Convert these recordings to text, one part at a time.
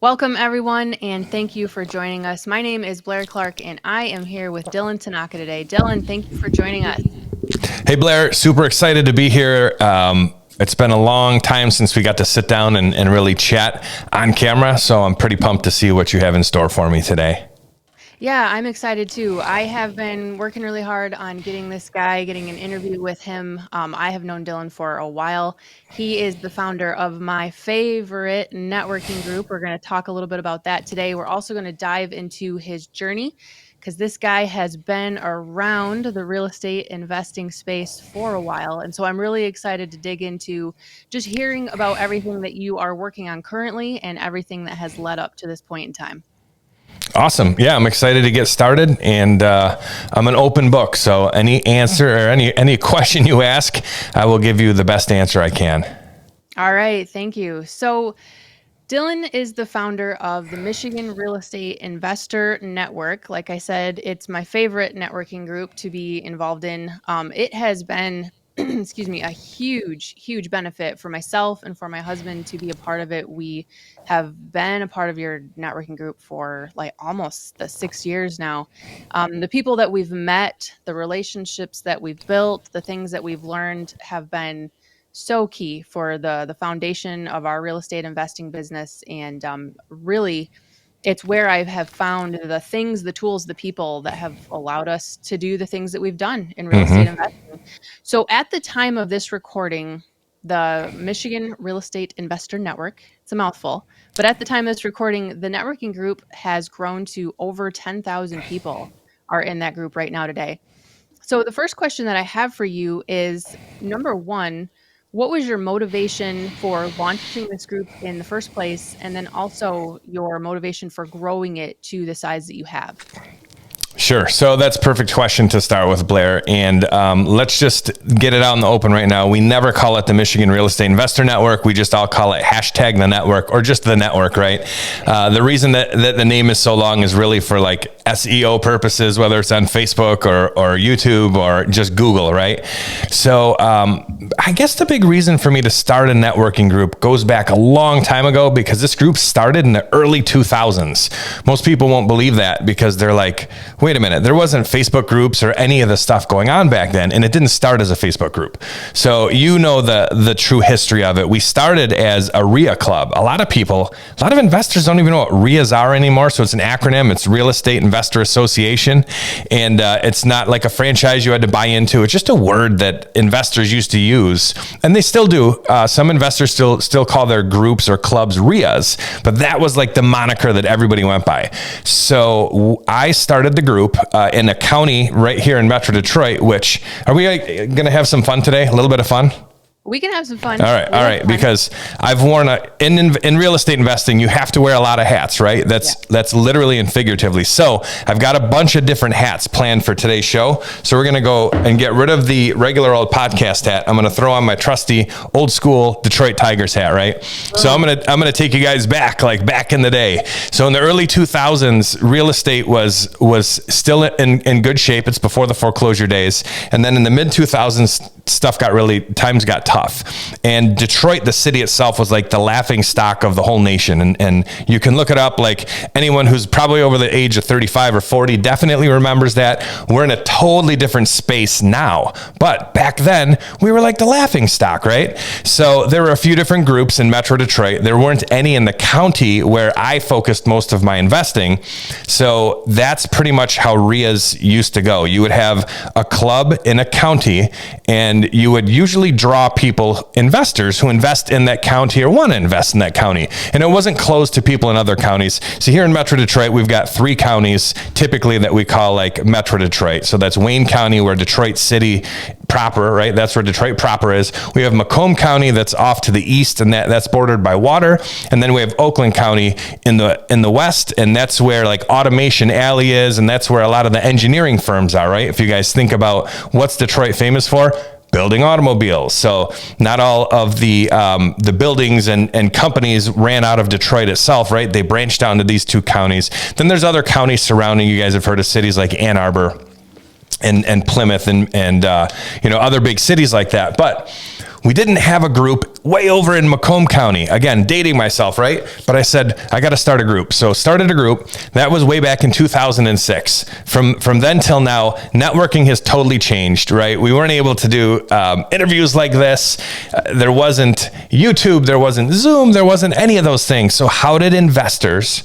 Welcome, everyone, and thank you for joining us. My name is Blair Clark, and I am here with Dylan Tanaka today. Dylan, thank you for joining us. Hey, Blair, super excited to be here. It's been a long time since we got to sit down and really chat on camera, so I'm pretty pumped to see what you have in store for me today. Yeah, I'm excited too. I have been working really hard on getting getting an interview with him. I have known Dylan for a while. He is the founder of my favorite networking group. We're going to talk a little bit about that today. We're also going to dive into his journey because this guy has been around the real estate investing space for a while. And so I'm really excited to dig into just hearing about everything that you are working on currently and everything that has led up to this point in time. Awesome. Yeah, I'm excited to get started, and I'm an open book. So any answer or any question you ask, I will give you the best answer I can. All right. Thank you. So Dylan is the founder of the Michigan Real Estate Investor Network. Like I said, it's my favorite networking group to be involved in. It has been, excuse me, a huge benefit for myself and for my husband to be a part of it. We have been a part of your networking group for like almost the 6 years now. The people that we've met, the relationships that we've built, the things that we've learned have been so key for the foundation of our real estate investing business. And really, it's where I have found the things, the tools, the people that have allowed us to do the things that we've done in real estate investing. So at the time of this recording, the Michigan Real Estate Investor Network, it's a mouthful, but at the time of this recording, the networking group has grown to over 10,000 people are in that group right now today. So the first question that I have for you is, number one, what was your motivation for launching this group in the first place? And then also your motivation for growing it to the size that you have? Sure. So that's a perfect question to start with, Blair. And let's just get it out in the open right now. We never call it the Michigan Real Estate Investor Network. We just all call it hashtag the network or just the network, right? The reason that the name is so long is really for like SEO purposes, whether it's on Facebook or YouTube or just Google, right? So I guess the big reason for me to start a networking group goes back a long time ago because this group started in the early 2000s. Most people won't believe that because they're like, wait a minute, there wasn't Facebook groups or any of the stuff going on back then, and it didn't start as a Facebook group. So you know the true history of it. We started as a RIA club. A lot of investors don't even know what RIAs are anymore, so it's an acronym. It's Real Estate Investor Association, and it's not like a franchise you had to buy into. It's just a word that investors used to use, and they still do. Some investors still call their groups or clubs RIAs, but that was like the moniker that everybody went by. So I started the group in a county right here in Metro Detroit, which are we going to have some fun today? A little bit of fun? We can have some fun. All right. Because I've worn in real estate investing, you have to wear a lot of hats, right? That's literally and figuratively. So I've got a bunch of different hats planned for today's show. So we're going to go and get rid of the regular old podcast hat. I'm going to throw on my trusty old school Detroit Tigers hat, right? So I'm going to take you guys back in the day. So in the early 2000s, real estate was still in good shape. It's before the foreclosure days. And then in the mid 2000s, times got tough. And Detroit, the city itself, was like the laughing stock of the whole nation. And you can look it up, like anyone who's probably over the age of 35 or 40 definitely remembers that. We're in a totally different space now. But back then, we were like the laughing stock, right? So there were a few different groups in Metro Detroit. There weren't any in the county where I focused most of my investing. So that's pretty much how RIAs used to go. You would have a club in a county, and you would usually draw investors who invest in that county or want to invest in that county. And it wasn't closed to people in other counties. So here in Metro Detroit, we've got 3 counties typically that we call like Metro Detroit. So that's Wayne County, where Detroit City proper, right? That's where Detroit proper is. We have Macomb County that's off to the east, and that's bordered by water. And then we have Oakland County in the west, and that's where like Automation Alley is, and that's where a lot of the engineering firms are, right? If you guys think about what's Detroit famous for, building automobiles. So not all of the buildings and companies ran out of Detroit itself, right? They branched down to these 2 counties. Then there's other counties surrounding. You guys have heard of cities like Ann Arbor and Plymouth and other big cities like that. But We didn't have a group way over in Macomb County. Again, dating myself, right? But I said, I got to start a group. So started a group. That was way back in 2006. From then till now, networking has totally changed, right? We weren't able to do interviews like this. There wasn't YouTube. There wasn't Zoom. There wasn't any of those things. So how did investors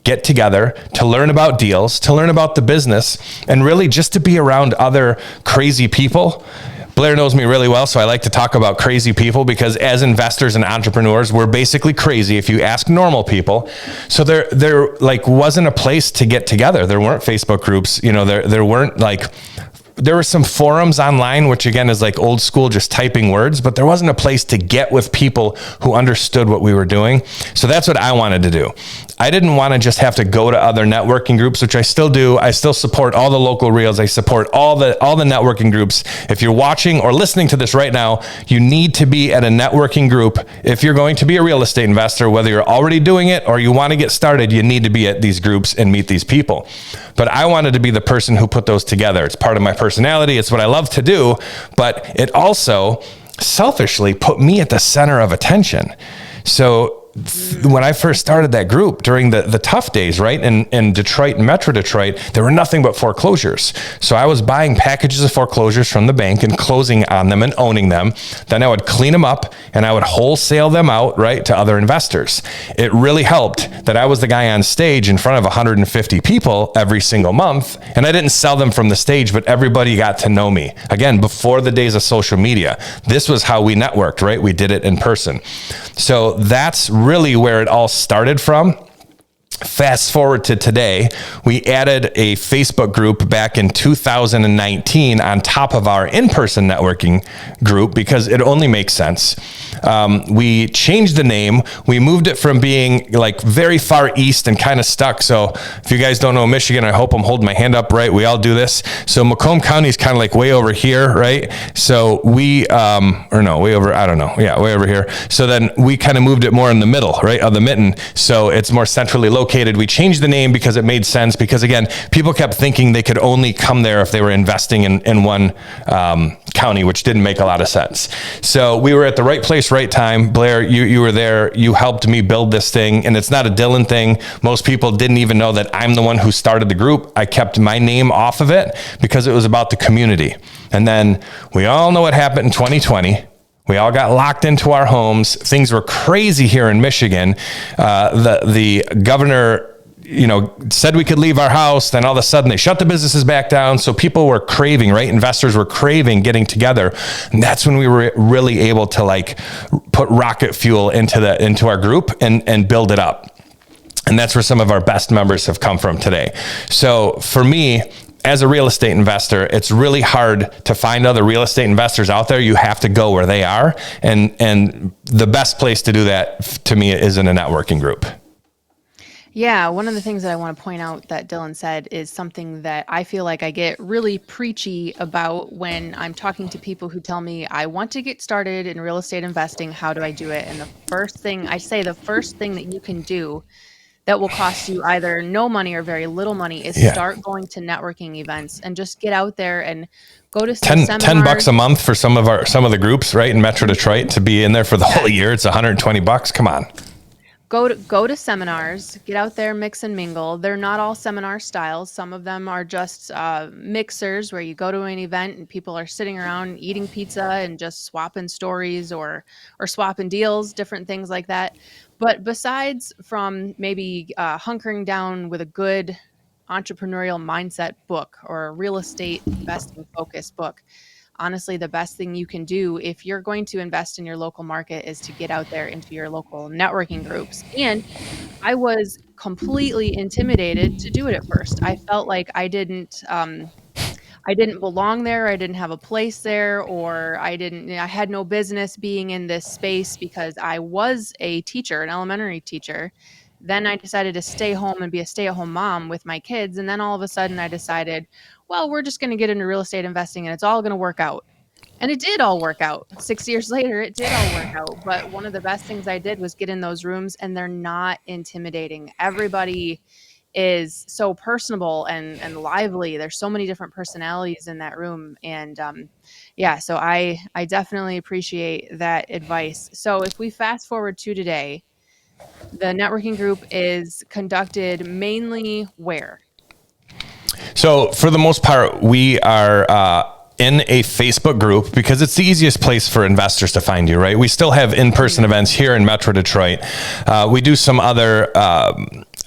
get together to learn about deals, to learn about the business, and really just to be around other crazy people? Blair knows me really well, so I like to talk about crazy people because as investors and entrepreneurs, we're basically crazy if you ask normal people. So there like wasn't a place to get together. There weren't Facebook groups, there weren't like, there were some forums online, which again is like old school, just typing words, but there wasn't a place to get with people who understood what we were doing. So that's what I wanted to do. I didn't want to just have to go to other networking groups, which I still do. I still support all the local reels. I support all the networking groups. If you're watching or listening to this right now, you need to be at a networking group. If you're going to be a real estate investor, whether you're already doing it or you want to get started, you need to be at these groups and meet these people. But I wanted to be the person who put those together. It's part of my personality. It's what I love to do, but it also selfishly put me at the center of attention. So when I first started that group during the tough days, right, in Detroit and Metro Detroit, there were nothing but foreclosures. So I was buying packages of foreclosures from the bank and closing on them and owning them. Then I would clean them up and I would wholesale them out, right, to other investors. It really helped that I was the guy on stage in front of 150 people every single month. And I didn't sell them from the stage, but everybody got to know me. Again, before the days of social media, this was how we networked, right? We did it in person. So that's really where it all started from. Fast forward to today, we added a Facebook group back in 2019 on top of our in-person networking group because it only makes sense. We changed the name. We moved it from being like very far east and kind of stuck. So if you guys don't know Michigan, I hope I'm holding my hand up right. We all do this. So Macomb County is kind of like way over here, right? So way over, I don't know. Yeah, way over here. So then we kind of moved it more in the middle, right, of the mitten. So it's more centrally located. We changed the name because it made sense because again, people kept thinking they could only come there if they were investing in one county, which didn't make a lot of sense. So we were at the right place, right time. Blair, you were there. You helped me build this thing. And it's not a Dylan thing. Most people didn't even know that I'm the one who started the group. I kept my name off of it because it was about the community. And then we all know what happened in 2020. We all got locked into our homes. Things were crazy here in Michigan. The governor, said we could leave our house. Then all of a sudden they shut the businesses back down. So people were craving, right? Investors were craving getting together. And that's when we were really able to like put rocket fuel into our group and build it up. And that's where some of our best members have come from today. So for me, as a real estate investor, it's really hard to find other real estate investors out there. You have to go where they are. And the best place to do that to me is in a networking group. Yeah, one of the things that I want to point out that Dylan said is something that I feel like I get really preachy about when I'm talking to people who tell me, I want to get started in real estate investing. How do I do it? And the first thing that you can do that will cost you either no money or very little money is start going to networking events and just get out there and go to some seminars. $10 a month for some of the groups, right, in Metro Detroit to be in there for the whole year. It's $120. Come on. Go to seminars, get out there, mix and mingle. They're not all seminar styles. Some of them are just mixers where you go to an event and people are sitting around eating pizza and just swapping stories or swapping deals, different things like that. But besides from maybe hunkering down with a good entrepreneurial mindset book or a real estate investing focused book, honestly, the best thing you can do if you're going to invest in your local market is to get out there into your local networking groups. And I was completely intimidated to do it at first. I felt like I didn't belong there. I didn't have a place there, or I had no business being in this space because I was a teacher, an elementary teacher. Then I decided to stay home and be a stay-at-home mom with my kids. And then all of a sudden I decided, well, we're just going to get into real estate investing and it's all going to work out. And it did all work out. 6 years later, it did all work out. But one of the best things I did was get in those rooms, and they're not intimidating. Everybody is so personable and lively. There's so many different personalities in that room, and yeah, so I definitely appreciate that advice. So if we fast forward to today, the networking group is conducted mainly where? So for the most part, we are in a Facebook group because it's the easiest place for investors to find you, right? We still have in-person events here in Metro Detroit. We do some other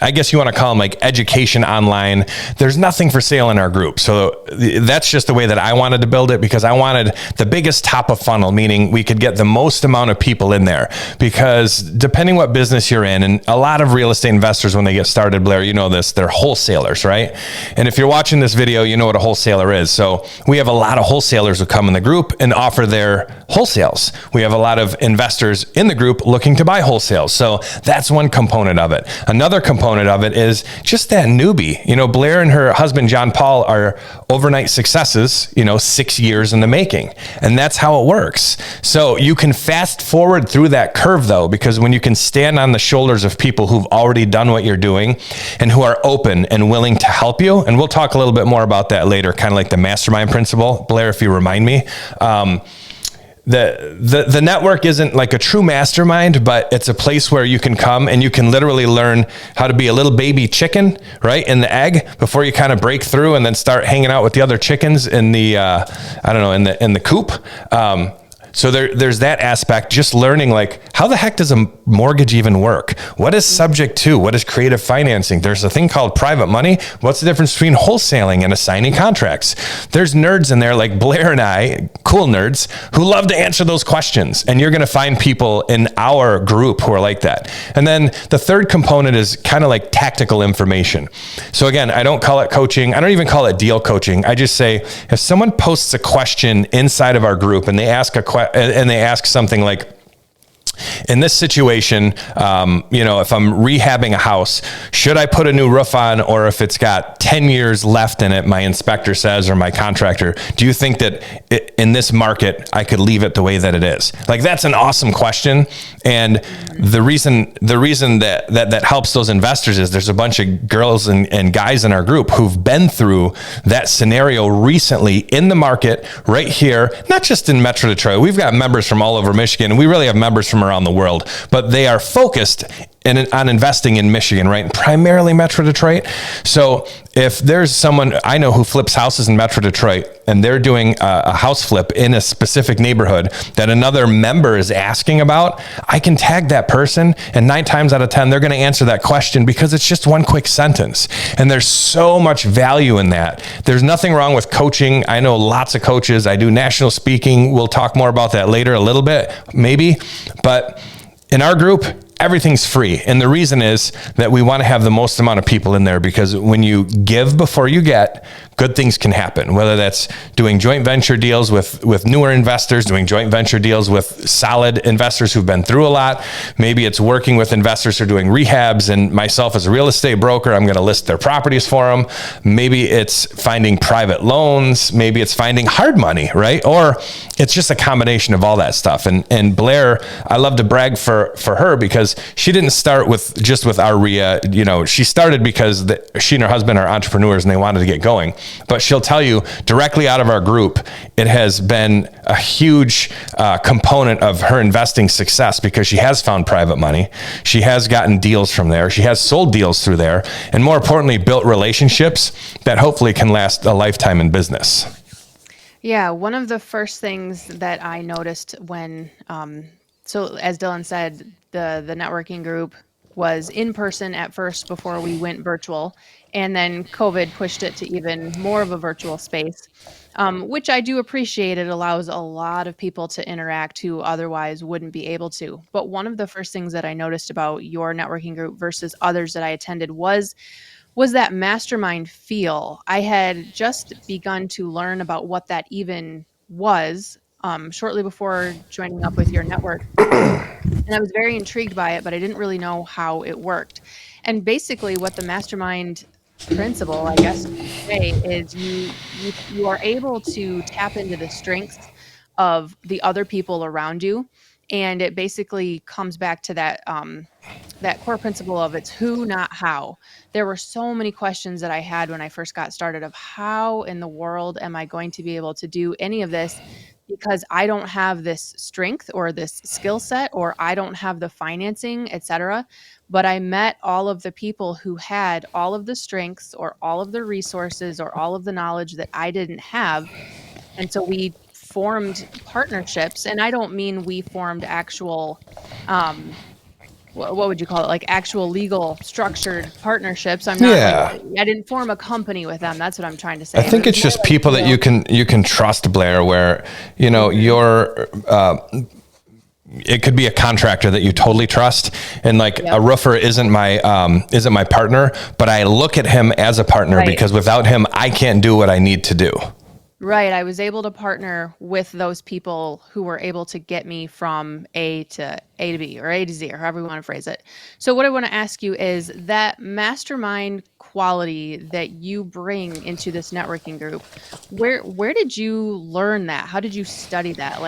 I guess you want to call them like education online. There's nothing for sale in our group. So that's just the way that I wanted to build it, because I wanted the biggest top of funnel, meaning we could get the most amount of people in there. Because depending what business you're in, and a lot of real estate investors, when they get started, Blair, you know this, they're wholesalers, right? And if you're watching this video, you know what a wholesaler is. So we have a lot of wholesalers who come in the group and offer their wholesales. We have a lot of investors in the group looking to buy wholesales. So that's one component of it. Another component of it is just that newbie. You know, Blair and her husband, John Paul, are overnight successes, 6 years in the making. And that's how it works. So you can fast forward through that curve, though, because when you can stand on the shoulders of people who've already done what you're doing and who are open and willing to help you, and we'll talk a little bit more about that later, kind of like the mastermind principle. Blair, if you remind me. The network isn't like a true mastermind, but it's a place where you can come and you can literally learn how to be a little baby chicken, right, in the egg, before you kind of break through and then start hanging out with the other chickens in the in the coop. So there's that aspect, just learning like, how the heck does a mortgage even work? What is subject to? What is creative financing? There's a thing called private money. What's the difference between wholesaling and assigning contracts? There's nerds in there like Blair and I, cool nerds, who love to answer those questions. And you're going to find people in our group who are like that. And then the third component is kind of like tactical information. So again, I don't call it coaching. I don't even call it deal coaching. I just say, if someone posts a question inside of our group and they ask something like, in this situation, if I'm rehabbing a house, should I put a new roof on, or if it's got 10 years left in it, my inspector says, or my contractor, do you think that in this market, I could leave it the way that it is? Like, that's an awesome question. And the reason that helps those investors is there's a bunch of girls and guys in our group who've been through that scenario recently in the market right here, not just in Metro Detroit. We've got members from all over Michigan. We really have members from around the world, but they are focused on investing in Michigan, right? Primarily Metro Detroit. So if there's someone I know who flips houses in Metro Detroit and they're doing a house flip in a specific neighborhood that another member is asking about, I can tag that person, and 9 times out of 10, they're going to answer that question because it's just one quick sentence. And there's so much value in that. There's nothing wrong with coaching. I know lots of coaches. I do national speaking. We'll talk more about that later a little bit, maybe. But in our group, everything's free. And the reason is that we want to have the most amount of people in there, because when you give before you get, good things can happen, whether that's doing joint venture deals with newer investors, doing joint venture deals with solid investors who've been through a lot. Maybe it's working with investors who are doing rehabs, and myself as a real estate broker, I'm going to list their properties for them. Maybe it's finding private loans. Maybe it's finding hard money, right? Or it's just a combination of all that stuff. And Blair, I love to brag for her, because she didn't start with our RIA. She started because she and her husband are entrepreneurs and they wanted to get going. But she'll tell you directly out of our group, it has been a huge component of her investing success, because she has found private money. She has gotten deals from there. She has sold deals through there. And more importantly, built relationships that hopefully can last a lifetime in business. Yeah, one of the first things that I noticed when, so as Dylan said, the networking group was in person at first before we went virtual, and then COVID pushed it to even more of a virtual space, which I do appreciate. It allows a lot of people to interact who otherwise wouldn't be able to. But one of the first things that I noticed about your networking group versus others that I attended was that mastermind feel. I had just begun to learn about what that even was shortly before joining up with your network. And I was very intrigued by it, but I didn't really know how it worked. And basically what the mastermind principle, I guess you could say, is you are able to tap into the strengths of the other people around you And it basically comes back to that core principle of it's who, not how. There were so many questions that I had when I first got started of how in the world am I going to be able to do any of this, because I don't have this strength or this skill set, or I don't have the financing, etc. But I met all of the people who had all of the strengths or all of the resources or all of the knowledge that I didn't have. And so we formed partnerships, and I don't mean we formed actual, what would you call it? Like actual legal structured partnerships. I'm not like, Yeah. I didn't form a company with them. That's what I'm trying to I say. think it's just people that you can trust, Blair, where, you're, it could be a contractor that you totally trust. And like a roofer isn't my partner, but I look at him as a partner because without him, I can't do what I need to do. Right. I was able to partner with those people who were able to get me from A to B or A to Z, or however you want to phrase it. So what I want to ask you is that mastermind quality that you bring into this networking group, where did you learn that? How did you study that?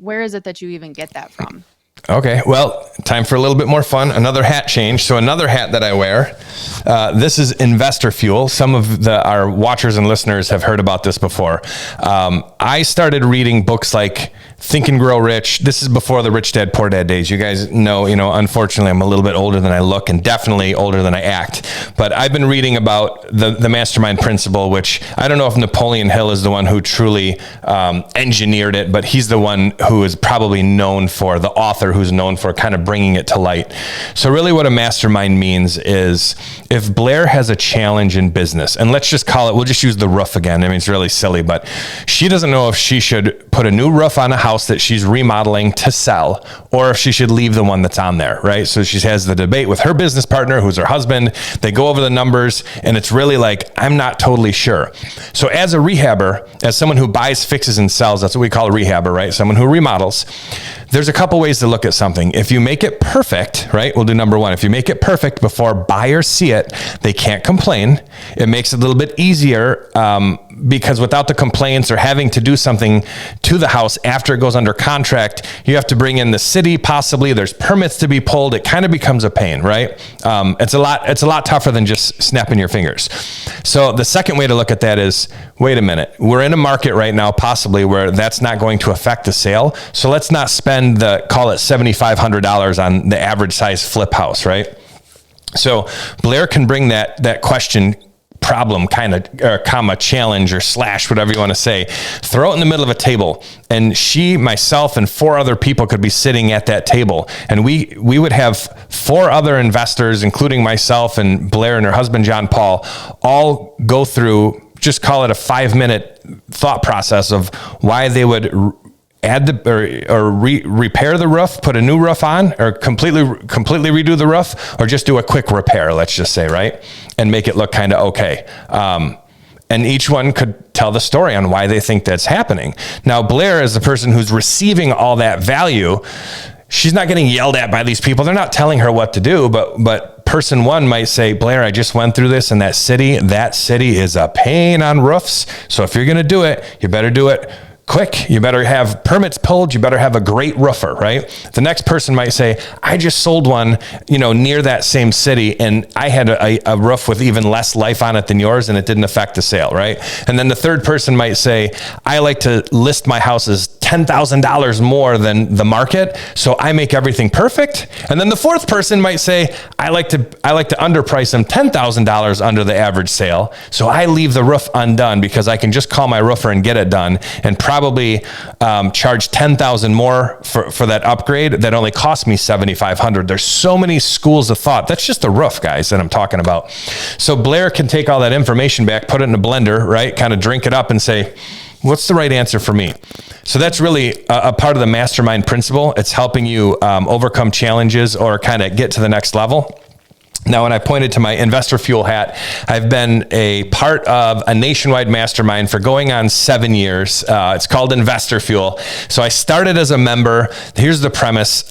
Where is it that you even get that from? Okay, well, time for a little bit more fun. Another hat change. So another hat that I wear, this is Investor Fuel. Some of our watchers and listeners have heard about this before. I started reading books like Think and Grow Rich. This is before the Rich Dad, Poor Dad days. You guys know, unfortunately, I'm a little bit older than I look and definitely older than I act. But I've been reading about the mastermind principle, which I don't know if Napoleon Hill is the one who truly engineered it, but he's the one who is probably known for, the author who's known for kind of bringing it to light. So really what a mastermind means is if Blair has a challenge in business, and let's just call it, we'll just use the roof again. I mean, it's really silly, but she doesn't know if she should put a new roof on a house that she's remodeling to sell, or if she should leave the one that's on there, right? So she has the debate with her business partner, who's her husband. They go over the numbers, and it's really like, I'm not totally sure. So as a rehabber, as someone who buys, fixes, and sells, that's what we call a rehabber, right? Someone who remodels. There's a couple ways to look at something. If you make it perfect, right? We'll do number one. If you make it perfect before buyers see it, they can't complain. It makes it a little bit easier because without the complaints or having to do something to the house after it goes under contract, you have to bring in the city, possibly. There's permits to be pulled. It kind of becomes a pain, right? It's a lot tougher than just snapping your fingers. So the second way to look at that is, wait a minute, we're in a market right now, possibly where that's not going to affect the sale. So let's not spend call it $7,500 on the average size flip house, right? So Blair can bring that question, problem, kind of, or comma, challenge, or slash, whatever you want to say, throw it in the middle of a table. And she, myself, and 4 other people could be sitting at that table. And we would have 4 other investors, including myself and Blair and her husband, John Paul, all go through, just call it a 5-minute thought process of why they would add repair the roof, put a new roof on, or completely redo the roof, or just do a quick repair, let's just say, right? And make it look kind of okay. And each one could tell the story on why they think that's happening. Now, Blair is the person who's receiving all that value. She's not getting yelled at by these people. They're not telling her what to do, but person one might say, Blair, I just went through this in that city is a pain on roofs. So if you're going to do it, you better do it quick. You better have permits pulled. You better have a great roofer, right? The next person might say, I just sold one, near that same city, and I had a roof with even less life on it than yours, and it didn't affect the sale, right? And then the third person might say, I like to list my houses $10,000 more than the market, so I make everything perfect. And then the fourth person might say, I like to underprice them $10,000 under the average sale, so I leave the roof undone because I can just call my roofer and get it done, and probably charge $10,000 more for that upgrade that only cost me $7,500. There's so many schools of thought. That's just the roof, guys, that I'm talking about. So Blair can take all that information back, put it in a blender, right? Kind of drink it up and say, what's the right answer for me? So that's really a part of the mastermind principle. It's helping you overcome challenges or kind of get to the next level. Now, when I pointed to my Investor Fuel hat, I've been a part of a nationwide mastermind for going on 7 years. It's called Investor Fuel. So I started as a member. Here's the premise.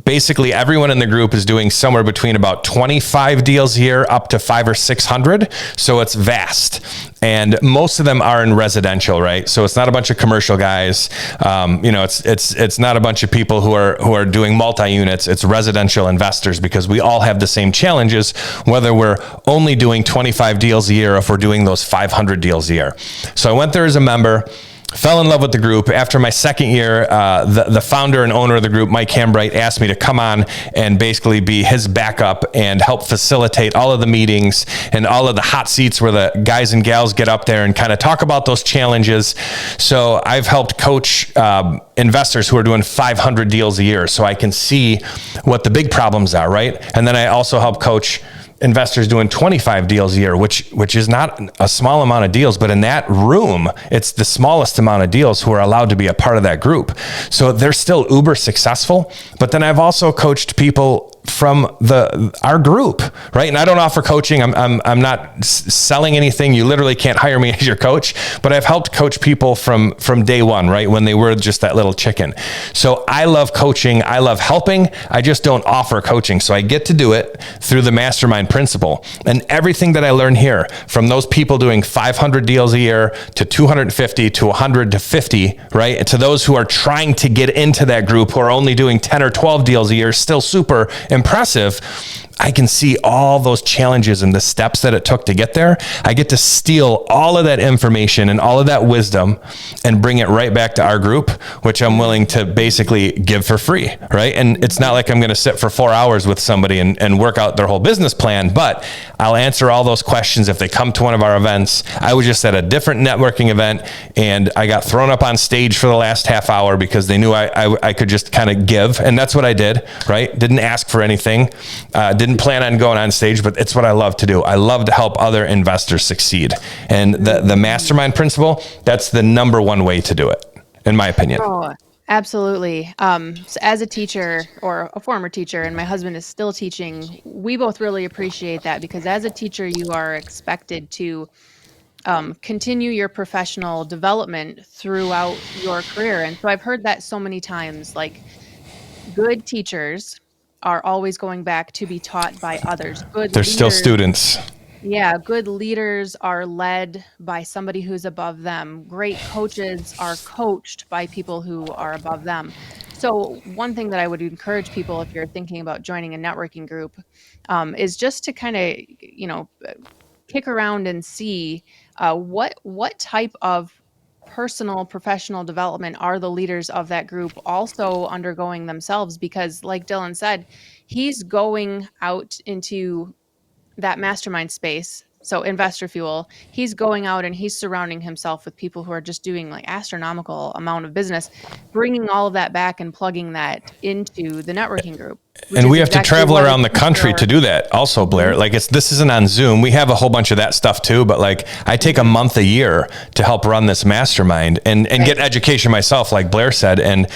Basically, everyone in the group is doing somewhere between about 25 deals a year up to 500 or 600. So it's vast. And most of them are in residential, right? So it's not a bunch of commercial guys. It's not a bunch of people who are doing multi-units. It's residential investors, because we all have the same challenges, whether we're only doing 25 deals a year or if we're doing those 500 deals a year. So I went there as a member. Fell in love with the group. After my second year, the founder and owner of the group, Mike Hambright, asked me to come on and basically be his backup and help facilitate all of the meetings and all of the hot seats where the guys and gals get up there and kind of talk about those challenges. So I've helped coach investors who are doing 500 deals a year, so I can see what the big problems are, right? And then I also help coach investors doing 25 deals a year, which is not a small amount of deals, but in that room, it's the smallest amount of deals who are allowed to be a part of that group. So they're still uber successful. But then I've also coached people from our group, right? And I don't offer coaching. I'm not selling anything. You literally can't hire me as your coach, but I've helped coach people from day one, right? When they were just that little chicken. So I love coaching. I love helping. I just don't offer coaching. So I get to do it through the mastermind principle. And everything that I learn here, from those people doing 500 deals a year to 250 to 100 to 50, right? To those who are trying to get into that group, who are only doing 10 or 12 deals a year, still super impressive. I can see all those challenges and the steps that it took to get there. I get to steal all of that information and all of that wisdom and bring it right back to our group, which I'm willing to basically give for free, right? And it's not like I'm going to sit for 4 hours with somebody and work out their whole business plan, but I'll answer all those questions if they come to one of our events. I was just at a different networking event and I got thrown up on stage for the last half hour because they knew I could just kind of give. And that's what I did, right? Didn't ask for anything. Didn't plan on going on stage, but it's what I love to do. I love to help other investors succeed. And the mastermind principle, that's the number one way to do it, in my opinion. Oh, absolutely. So as a teacher, or a former teacher, and my husband is still teaching, we both really appreciate that, because as a teacher, you are expected to continue your professional development throughout your career. And so I've heard that so many times, like, good teachers are always going back to be taught by others. They're still students. Yeah, good leaders are led by somebody who's above them. Great coaches are coached by people who are above them. So one thing that I would encourage people, if you're thinking about joining a networking group, is just to kind of, kick around and see what type of personal professional development are the leaders of that group also undergoing themselves. Because like Dylan said, he's going out into that mastermind space. So Investor Fuel, he's going out and he's surrounding himself with people who are just doing like astronomical amount of business, bringing all of that back and plugging that into the networking group. And we have to travel around the country to do that also, Blair. Like this isn't on Zoom. We have a whole bunch of that stuff too, but like I take a month a year to help run this mastermind and get education myself, like Blair said. And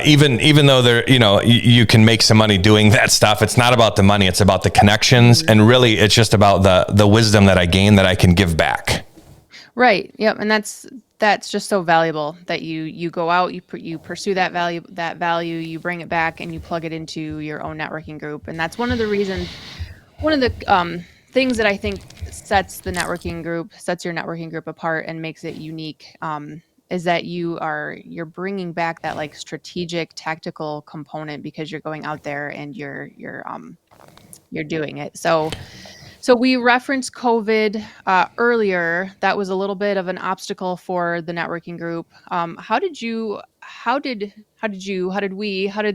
even though there, you can make some money doing that stuff, it's not about the money. It's about the connections. And really it's just about the wisdom that I gain that I can give back. Right. Yep. And that's just so valuable that you go out, you pursue that value, you bring it back and you plug it into your own networking group. And that's one of the things that I think sets your networking group apart and makes it unique, is that you're bringing back that like strategic tactical component, because you're going out there and you're doing it. So we referenced COVID earlier. That was a little bit of an obstacle for the networking group. How did the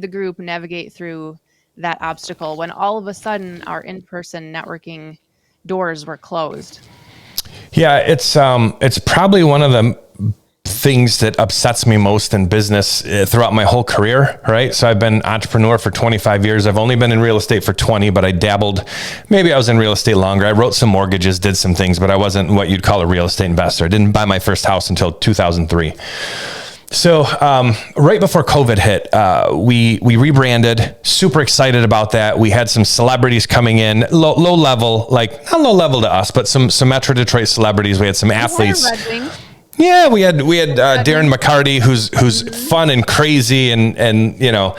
group navigate through that obstacle when all of a sudden our in-person networking doors were closed? Yeah, it's probably one of the things that upsets me most in business throughout my whole career, right? So I've been an entrepreneur for 25 years. I've only been in real estate for 20, but I dabbled. Maybe I was in real estate longer. I wrote some mortgages, did some things, but I wasn't what you'd call a real estate investor. I didn't buy my first house until 2003. So right before COVID hit, we rebranded. Super excited about that. We had some celebrities coming in, low level, like not low level to us, but some Metro Detroit celebrities. We had some athletes. Red Wings. Yeah, we had Darren McCarty, who's fun and crazy, and you know,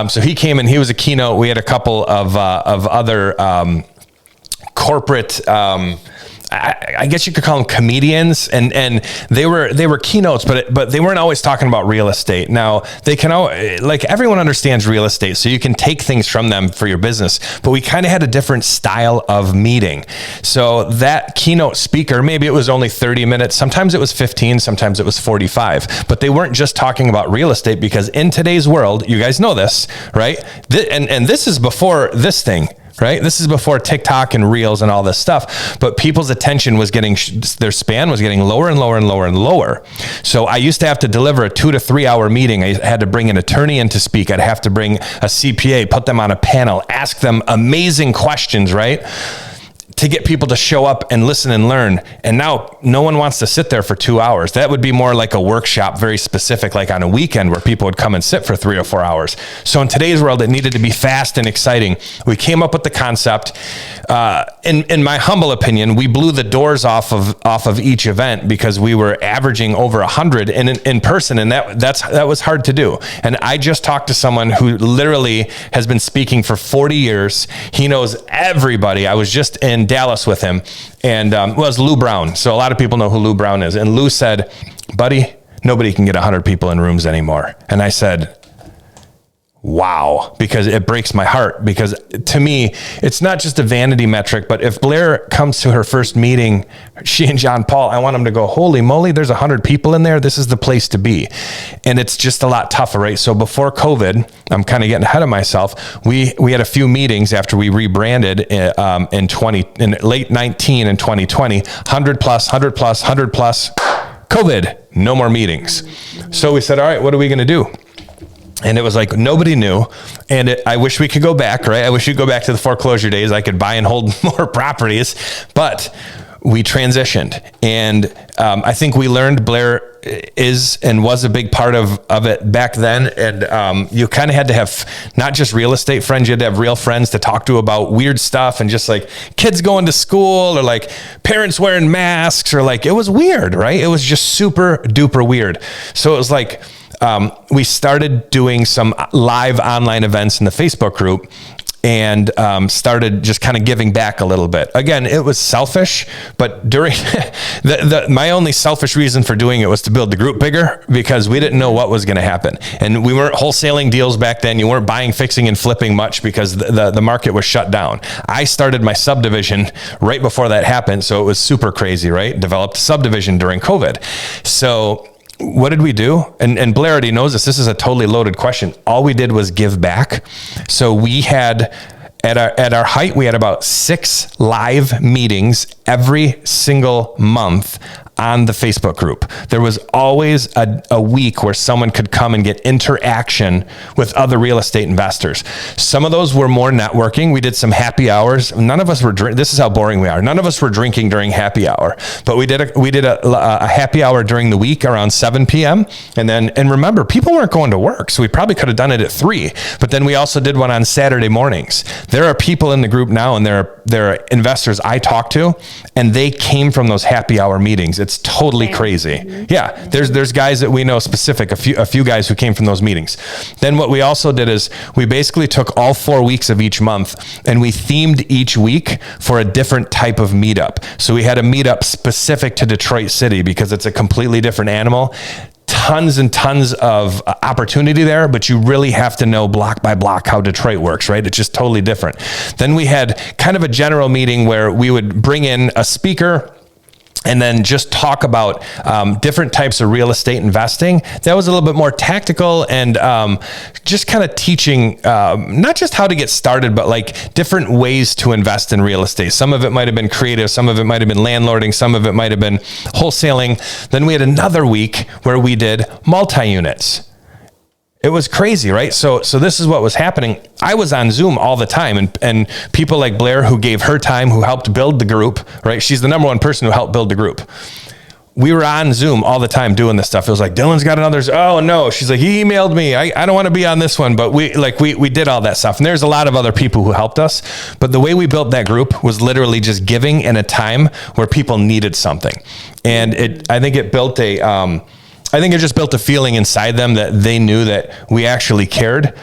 so he came and he was a keynote. We had a couple of other corporate. I guess you could call them comedians, and they were keynotes, but they weren't always talking about real estate. Now they can like everyone understands real estate, so you can take things from them for your business. But we kind of had a different style of meeting. So that keynote speaker, maybe it was only 30 minutes. Sometimes it was 15, sometimes it was 45. But they weren't just talking about real estate, because in today's world, you guys know this, right? And this is before this thing. Right? This is before TikTok and Reels and all this stuff, but people's attention was getting, their span was getting lower and lower and lower and lower. So I used to have to deliver a 2 to 3 hour meeting. I had to bring an attorney in to speak. I'd have to bring a CPA, put them on a panel, ask them amazing questions, right? To get people to show up and listen and learn. And now no one wants to sit there for 2 hours. That would be more like a workshop, very specific, like on a weekend where people would come and sit for 3 or 4 hours. So in today's world, it needed to be fast and exciting. We came up with the concept. In my humble opinion, we blew the doors off of each event, because we were averaging over 100 in person. And that was hard to do. And I just talked to someone who literally has been speaking for 40 years. He knows everybody. I was just in Dallas with him, and it was Lou Brown. So a lot of people know who Lou Brown is. And Lou said, buddy, nobody can get 100 people in rooms anymore. And I said, wow, because it breaks my heart, because to me, it's not just a vanity metric, but if Blair comes to her first meeting, she and John Paul, I want them to go, holy moly, there's 100 people in there. This is the place to be. And it's just a lot tougher, right? So before COVID, I'm kind of getting ahead of myself. We had a few meetings after we rebranded in late 19 and 2020, 100 plus, COVID, no more meetings. So we said, all right, what are we going to do? And it was like, nobody knew. And I wish we could go back, right? I wish we'd go back to the foreclosure days. I could buy and hold more properties, but we transitioned. And I think we learned Blair is and was a big part of it back then. And you kind of had to have not just real estate friends, you had to have real friends to talk to about weird stuff, and just like kids going to school, or like parents wearing masks, or like, it was weird, right? It was just super duper weird. So it was like, we started doing some live online events in the Facebook group, and started just kind of giving back a little bit. Again, it was selfish, but during my only selfish reason for doing it was to build the group bigger, because we didn't know what was going to happen. And we weren't wholesaling deals back then. You weren't buying, fixing, and flipping much, because the market was shut down. I started my subdivision right before that happened. So it was super crazy, right? Developed a subdivision during COVID. So what did we do? And Blair already knows this. This is a totally loaded question. All we did was give back. So we had, at our height, we had about 6 live meetings every single month on the Facebook group. There was always a week where someone could come and get interaction with other real estate investors. Some of those were more networking. We did some happy hours. None of us were this is how boring we are. None of us were drinking during happy hour, but we did a happy hour during the week around 7 p.m. And remember, people weren't going to work, so we probably could have done it at 3. But then we also did one on Saturday mornings. There are people in the group now, and there are investors I talk to, and they came from those happy hour meetings. It's totally crazy. Mm-hmm. Yeah. There's guys that we know specific, a few guys who came from those meetings. Then what we also did is we basically took all 4 weeks of each month, and we themed each week for a different type of meetup. So we had a meetup specific to Detroit City, because it's a completely different animal. Tons and tons of opportunity there, but you really have to know block by block how Detroit works, right? It's just totally different. Then we had kind of a general meeting where we would bring in a speaker, and then just talk about different types of real estate investing. That was a little bit more tactical, and just kind of teaching not just how to get started, but like different ways to invest in real estate. Some of it might have been creative, some of it might have been landlording, some of it might have been wholesaling. Then we had another week where we did multi-units. It was crazy, right? So this is what was happening. I was on Zoom all the time, and people like Blair, who gave her time, who helped build the group, right? She's the number one person who helped build the group. we were on Zoom all the time doing this stuff. It was like, Dylan's got another. Oh no. She's like, he emailed me. I don't want to be on this one, but we did all that stuff. And there's a lot of other people who helped us. But the way we built that group was literally just giving in a time where people needed something. And I think it just built a feeling inside them that they knew that we actually cared,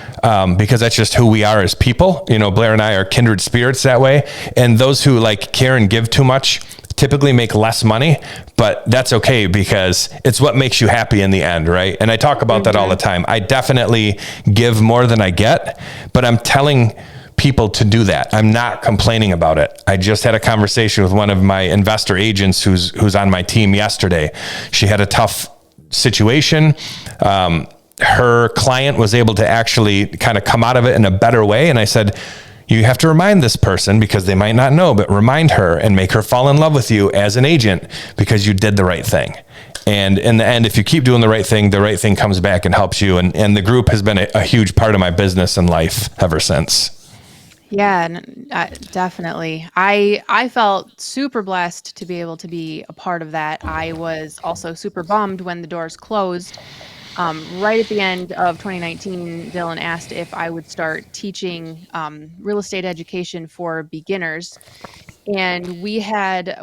because that's just who we are as people. Blair and I are kindred spirits that way. And those who like care and give too much typically make less money, but that's okay because it's what makes you happy in the end, right? And I talk about that all the time. I definitely give more than I get, but I'm telling people to do that. I'm not complaining about it. I just had a conversation with one of my investor agents who's on my team yesterday. She had a tough situation. Her client was able to actually kind of come out of it in a better way. And I said, you have to remind this person because they might not know, but remind her and make her fall in love with you as an agent because you did the right thing. And in the end, if you keep doing the right thing comes back and helps you. And the group has been a huge part of my business and life ever since. Yeah, definitely. I felt super blessed to be able to be a part of that. I was also super bummed when the doors closed. Right at the end of 2019, Dylan asked if I would start teaching real estate education for beginners, and we had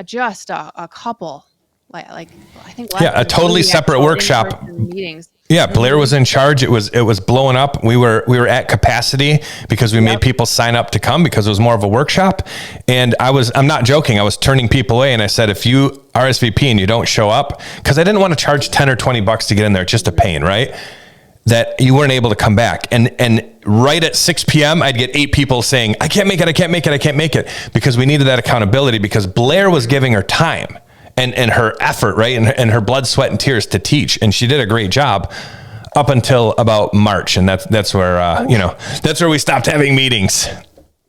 just a couple, like I think less Yeah, a than totally 3 separate actual workshop. in-person meetings. Yeah, Blair Hmm. was in charge. It was blowing up. We were at capacity because we made Yep. people sign up to come because it was more of a workshop. And I'm not joking. I was turning people away and I said, if you RSVP and you don't show up, because I didn't want to charge 10 or 20 bucks to get in there, it's just a pain, right? That you weren't able to come back. And right at 6 p.m., I'd get 8 people saying, I can't make it, because we needed that accountability because Blair was giving her time and her effort, right? And her blood, sweat, and tears to teach. And she did a great job up until about March. And that's where, that's where we stopped having meetings.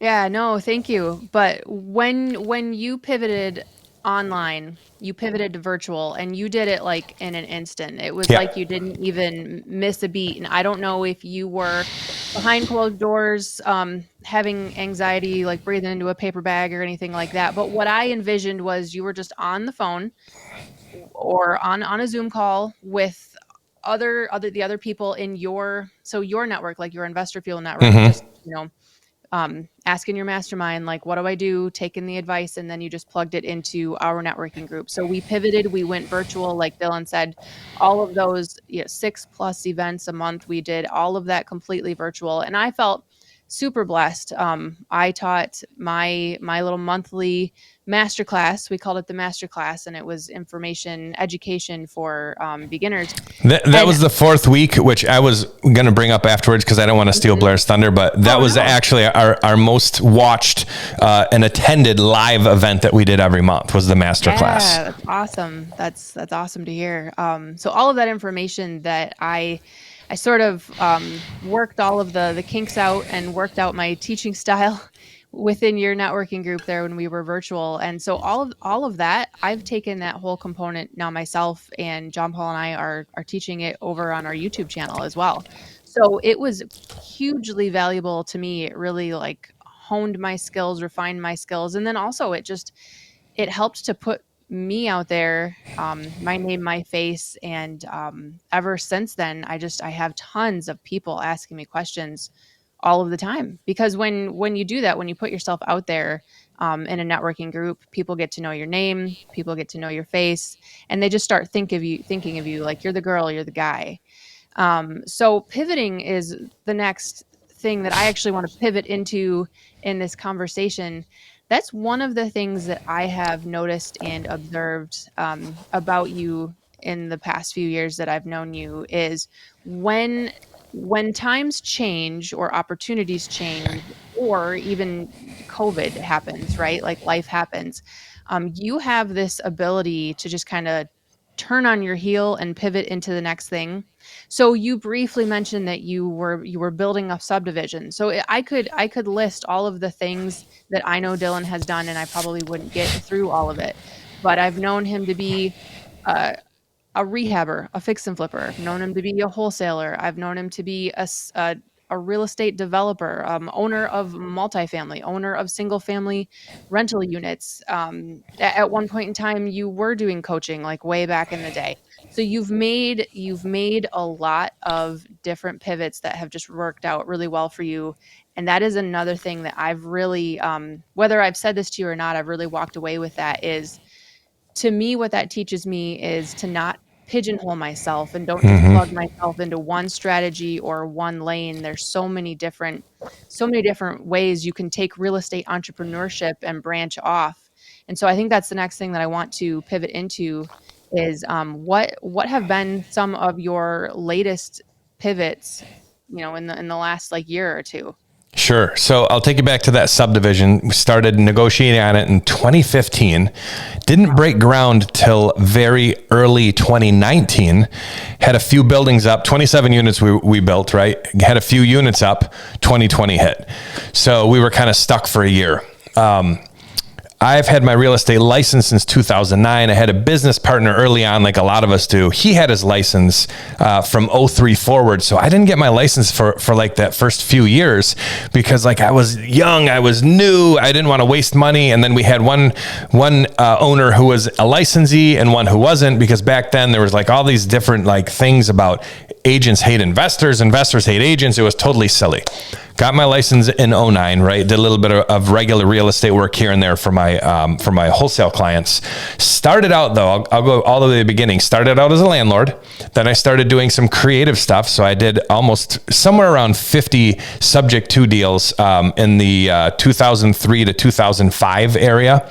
Yeah, no, thank you. But when you pivoted online, you pivoted to virtual and you did it like in an instant. It was Yeah. like you didn't even miss a beat. And I don't know if you were behind closed doors, having anxiety, like breathing into a paper bag or anything like that. But what I envisioned was you were just on the phone or on a Zoom call with the other people in your network, like your investor field network, Mm-hmm. just asking your mastermind, like, what do I do? Taking the advice, and then you just plugged it into our networking group. So we pivoted, we went virtual, like Dylan said, all of those 6+ events a month. We did all of that completely virtual, and I felt super blessed. I taught my little monthly masterclass. We called it the masterclass, and it was information education for beginners. That And was the 4th week, which I was going to bring up afterwards because I don't want to steal Blair's thunder, but that oh was no, actually our most watched and attended live event that we did every month was the masterclass. yeah, that's awesome. That's awesome to hear. So all of that information that I sort of worked all of the kinks out and worked out my teaching style within your networking group there when we were virtual. And so all of that, I've taken that whole component now myself, and John Paul and I are teaching it over on our YouTube channel as well. So it was hugely valuable to me. It really like honed my skills, refined my skills, and then also it helped to put me out there, my name, my face, and ever since then, I have tons of people asking me questions all of the time because when you do that, when you put yourself out there in a networking group, people get to know your name, people get to know your face, and they just start thinking of you like you're the girl, you're the guy. So pivoting is the next thing that I actually want to pivot into in this conversation. That's one of the things that I have noticed and observed about you in the past few years that I've known you is when when times change or opportunities change or even COVID happens, right? Like life happens. You have this ability to just kind of turn on your heel and pivot into the next thing. So you briefly mentioned that you were building a subdivision. So I could list all of the things that I know Dylan has done, and I probably wouldn't get through all of it. But I've known him to be uh, a rehabber, a fix and flipper. I've known him to be a wholesaler. I've known him to be a real estate developer, owner of multifamily, owner of single family rental units. At one point in time, you were doing coaching, like way back in the day. So you've made a lot of different pivots that have just worked out really well for you. And that is another thing that I've really, whether I've said this to you or not, I've really walked away with that is, to me, what that teaches me is to not pigeonhole myself and don't just plug myself into one strategy or one lane. There's so many different ways you can take real estate entrepreneurship and branch off. And so I think that's the next thing that I want to pivot into is, what have been some of your latest pivots, in the last like year or two? Sure. So I'll take you back to that subdivision. We started negotiating on it in 2015. Didn't break ground till very early 2019. Had a few buildings up, 27 units we built, right? Had a few units up, 2020 hit. So we were kind of stuck for a year. I've had my real estate license since 2009. I had a business partner early on, like a lot of us do. He had his license from '03 forward. So I didn't get my license for like that first few years because like I was young, I was new, I didn't want to waste money. And then we had one owner who was a licensee and one who wasn't, because back then there was like all these different like things about agents hate investors, investors hate agents. It was totally silly. Got my license in '09, right? Did a little bit of regular real estate work here and there for my wholesale clients. Started out though, I'll go all the way to the beginning. Started out as a landlord. Then I started doing some creative stuff. So I did almost somewhere around 50 subject to deals in the 2003 to 2005 area.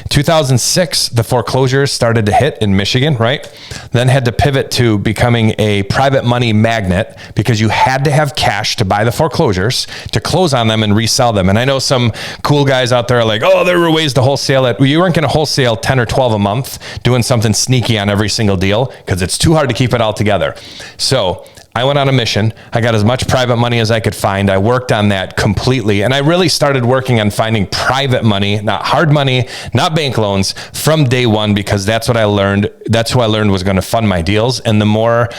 2006, the foreclosures started to hit in Michigan, right? Then had to pivot to becoming a private money magnet because you had to have cash to buy the foreclosures, to close on them and resell them. And I know some cool guys out there are like, oh, there were ways to wholesale it. You weren't going to wholesale 10 or 12 a month doing something sneaky on every single deal because it's too hard to keep it all together. So I went on a mission. I got as much private money as I could find. I worked on that completely. And I really started working on finding private money, not hard money, not bank loans, from day one, because that's what I learned. That's who I learned was going to fund my deals. And the more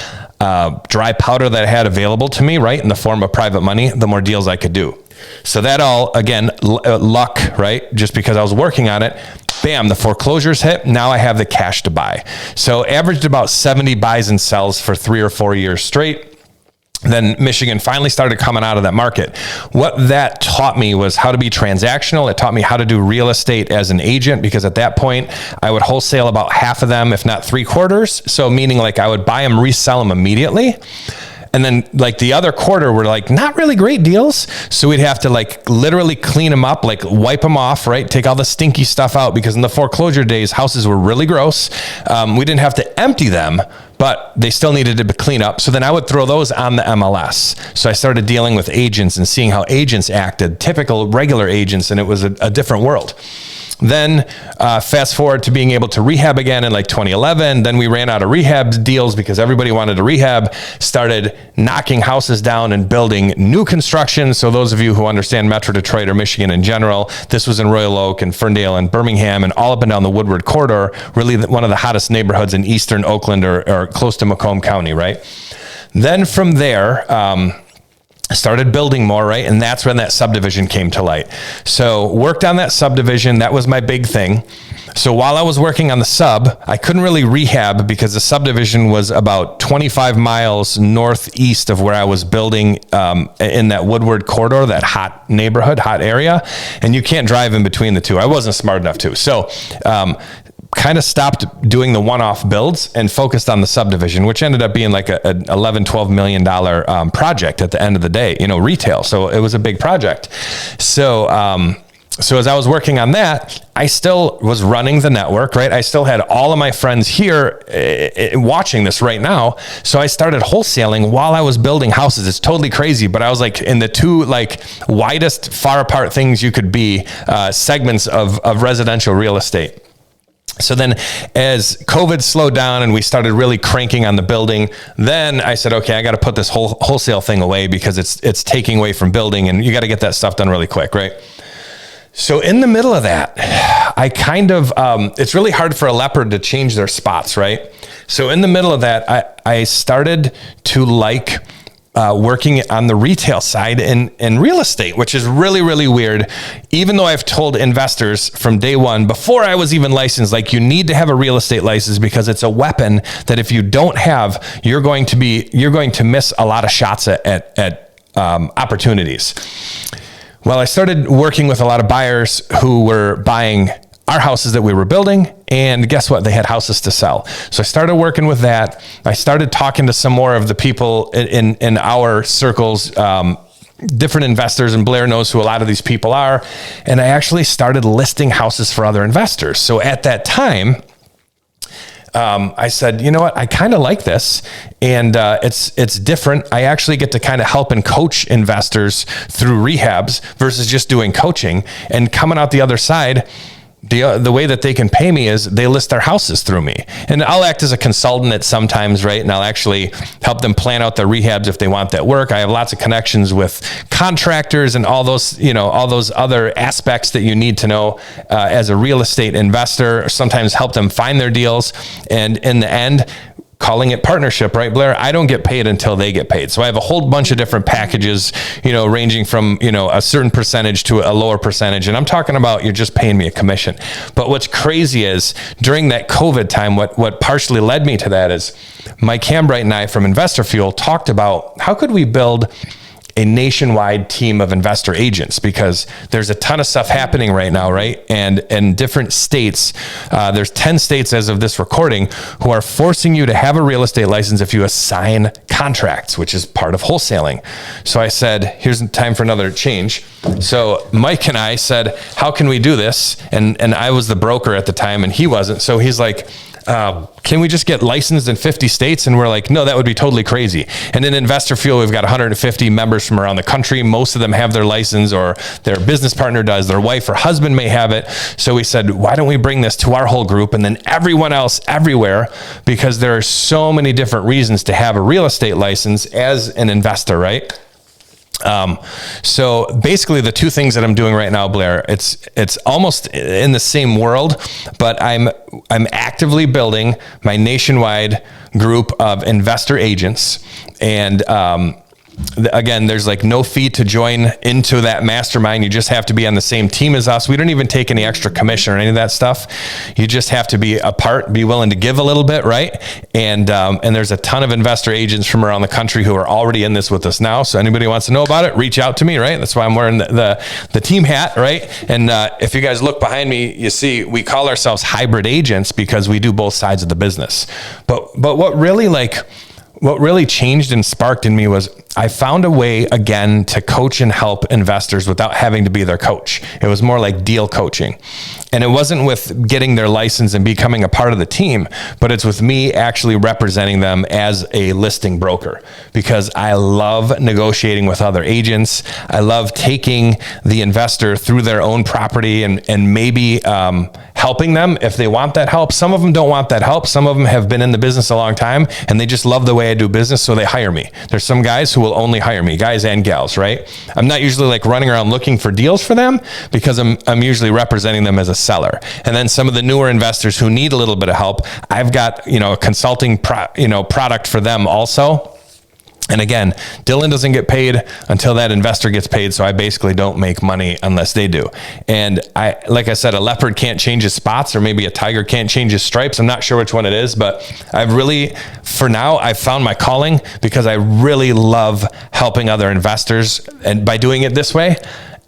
dry powder that I had available to me, right, in the form of private money, the more deals I could do. So that all, again, luck, right? Just because I was working on it, bam, the foreclosures hit. Now I have the cash to buy. So averaged about 70 buys and sells for 3 or 4 years straight. Then Michigan finally started coming out of that market. What that taught me was how to be transactional. It taught me how to do real estate as an agent, because at that point I would wholesale about half of them, if not 3/4. So meaning like I would buy them, resell them immediately. And then like the other quarter were like not really great deals. So we'd have to like literally clean them up, like wipe them off, right? Take all the stinky stuff out, because in the foreclosure days, houses were really gross. We didn't have to empty them, but they still needed to be cleaned up. So then I would throw those on the MLS. So I started dealing with agents and seeing how agents acted, typical regular agents, and it was a different world. Then fast forward to being able to rehab again in like 2011. Then we ran out of rehab deals because everybody wanted to rehab, started knocking houses down and building new construction. So those of you who understand Metro Detroit or Michigan in general, this was in Royal Oak and Ferndale and Birmingham and all up and down the Woodward corridor, really one of the hottest neighborhoods in eastern Oakland or close to Macomb County, right? Then from there, started building more, right? And that's when that subdivision came to light. So worked on that subdivision. That was my big thing. So while I was working on the sub, I couldn't really rehab because the subdivision was about 25 miles northeast of where I was building in that Woodward corridor, that hot neighborhood, hot area. And you can't drive in between the two. I wasn't smart enough to. So kind of stopped doing the one-off builds and focused on the subdivision, which ended up being like a $11-12 million project at the end of the day, retail. So it was a big project. So as I was working on that, I still was running the network, right? I still had all of my friends here watching this right now. So I started wholesaling while I was building houses. It's totally crazy, but I was like in the two like widest, far apart things you could be, segments of residential real estate. So then as COVID slowed down and we started really cranking on the building, then I said, okay, I got to put this whole wholesale thing away because it's taking away from building, and you got to get that stuff done really quick, right? So in the middle of that, I kind of, it's really hard for a leopard to change their spots, right? So in the middle of that, I started to like working on the retail side in real estate, which is really, really weird. Even though I've told investors from day one, before I was even licensed, like, you need to have a real estate license because it's a weapon that if you don't have, you're going to miss a lot of shots at opportunities. Well, I started working with a lot of buyers who were buying our houses that we were building, and guess what? They had houses to sell. So I started working with that. I started talking to some more of the people in our circles, different investors, and Blair knows who a lot of these people are. And I actually started listing houses for other investors. So at that time, I said, you know what? I kind of like this, and it's different. I actually get to kind of help and coach investors through rehabs versus just doing coaching. And coming out the other side, the way that they can pay me is they list their houses through me, and I'll act as a consultant at sometimes, right? And I'll actually help them plan out their rehabs if they want that work. I have lots of connections with contractors and all those other aspects that you need to know as a real estate investor, or sometimes help them find their deals. And in the end, calling it partnership, right, Blair? I don't get paid until they get paid. So I have a whole bunch of different packages, ranging from, a certain percentage to a lower percentage. And I'm talking about, you're just paying me a commission. But what's crazy is during that COVID time, what partially led me to that is Mike Hambright and I from Investor Fuel talked about how could we build a nationwide team of investor agents, because there's a ton of stuff happening right now, right? And in different states, there's 10 states as of this recording who are forcing you to have a real estate license if you assign contracts, which is part of wholesaling. So I said, here's time for another change. So Mike and I said, how can we do this? And I was the broker at the time and he wasn't. So he's like, can we just get licensed in 50 states? And we're like, no, that would be totally crazy. And in Investor Fuel, we've got 150 members from around the country. Most of them have their license, or their business partner does, their wife or husband may have it. So we said, why don't we bring this to our whole group and then everyone else everywhere? Because there are so many different reasons to have a real estate license as an investor, right? So basically the two things that I'm doing right now, Blair, it's almost in the same world, but I'm actively building my nationwide group of investor agents. And, again, there's like no fee to join into that mastermind. You just have to be on the same team as us. We don't even take any extra commission or any of that stuff. You just have to be a part, be willing to give a little bit, right? And there's a ton of investor agents from around the country who are already in this with us now. So anybody who wants to know about it, reach out to me, right? That's why I'm wearing the team hat, right? And if you guys look behind me, you see we call ourselves hybrid agents because we do both sides of the business. But what really changed and sparked in me was I found a way again to coach and help investors without having to be their coach. It was more like deal coaching. And it wasn't with getting their license and becoming a part of the team, but it's with me actually representing them as a listing broker, because I love negotiating with other agents. I love taking the investor through their own property and maybe helping them if they want that help. Some of them don't want that help. Some of them have been in the business a long time and they just love the way I do business, so they hire me. There's some guys who will only hire me, guys and gals, right? I'm not usually like running around looking for deals for them because I'm usually representing them as a seller. And then some of the newer investors who need a little bit of help, I've got, a consulting product for them also. And again, Dylan doesn't get paid until that investor gets paid. So I basically don't make money unless they do. And like I said, a leopard can't change his spots, or maybe a tiger can't change his stripes. I'm not sure which one it is, but for now, I've found my calling because I really love helping other investors, and by doing it this way.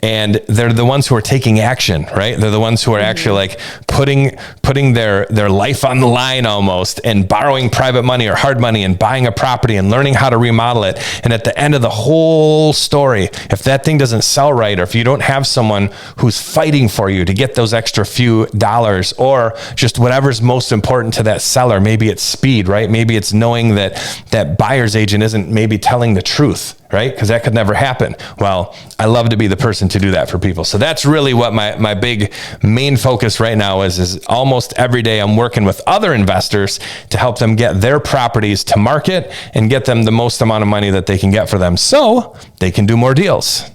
And they're the ones who are taking action, right? They're the ones who are actually like putting their life on the line almost, and borrowing private money or hard money and buying a property and learning how to remodel it. And at the end of the whole story, if that thing doesn't sell right, or if you don't have someone who's fighting for you to get those extra few dollars, or just whatever's most important to that seller, maybe it's speed, right? Maybe it's knowing that buyer's agent isn't maybe telling the truth, right? Because that could never happen. Well, I love to be the person to do that for people. So that's really what my big main focus right now is almost every day I'm working with other investors to help them get their properties to market and get them the most amount of money that they can get for them so they can do more deals.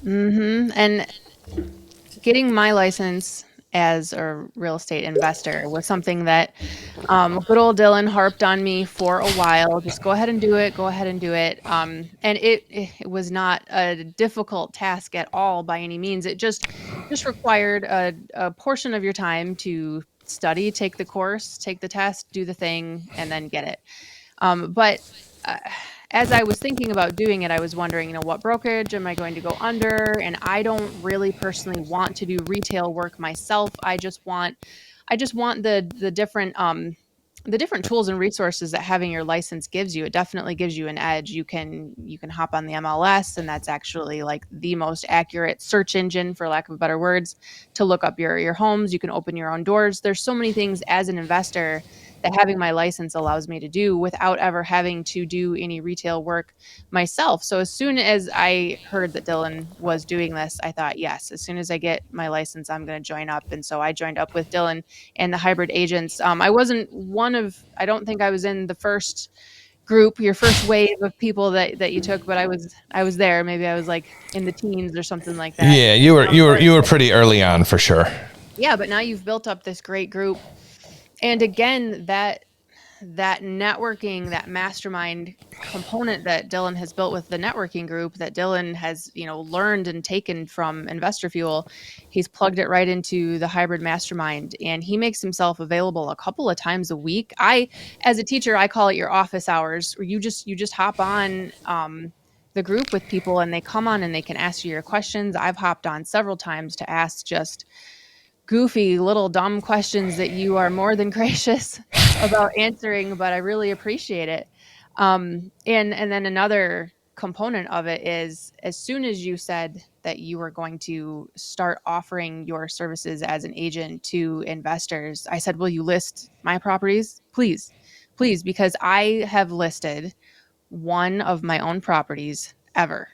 And getting my license as a real estate investor was something that good old Dylan harped on me for a while. Just go ahead and do it. Go ahead and do it. And it was not a difficult task at all by any means. It just required a portion of your time to study, take the course, take the test, do the thing, and then get it. But uh, as I was thinking about doing it, I was wondering, what brokerage am I going to go under? And I don't really personally want to do retail work myself. I just want the different tools and resources that having your license gives you. It definitely gives you an edge. You can hop on the MLS, and that's actually like the most accurate search engine, for lack of better words, to look up your homes. You can open your own doors. There's so many things as an investor that having my license allows me to do without ever having to do any retail work myself. So as soon as I heard that Dylan was doing this, I thought, yes, as soon as I get my license, I'm going to join up. And so I joined up with Dylan and the hybrid agents. I wasn't I don't think I was in the first group, your first wave of people that you took, but I was there. Maybe I was like in the teens or something like that. Yeah, you were you were But you were pretty early on for sure. yeah, but now you've built up this great group. And again, that networking, that mastermind component that Dylan has built with the networking group that Dylan has, learned and taken from Investor Fuel, he's plugged it right into the hybrid mastermind, and he makes himself available a couple of times a week. As a teacher, I call it your office hours, where you just hop on the group with people and they come on and they can ask you your questions. I've hopped on several times to ask just goofy little dumb questions that you are more than gracious about answering, but I really appreciate it. And then another component of it is, as soon as you said that you were going to start offering your services as an agent to investors, I said, will you list my properties? Please, please, because I have listed one of my own properties ever,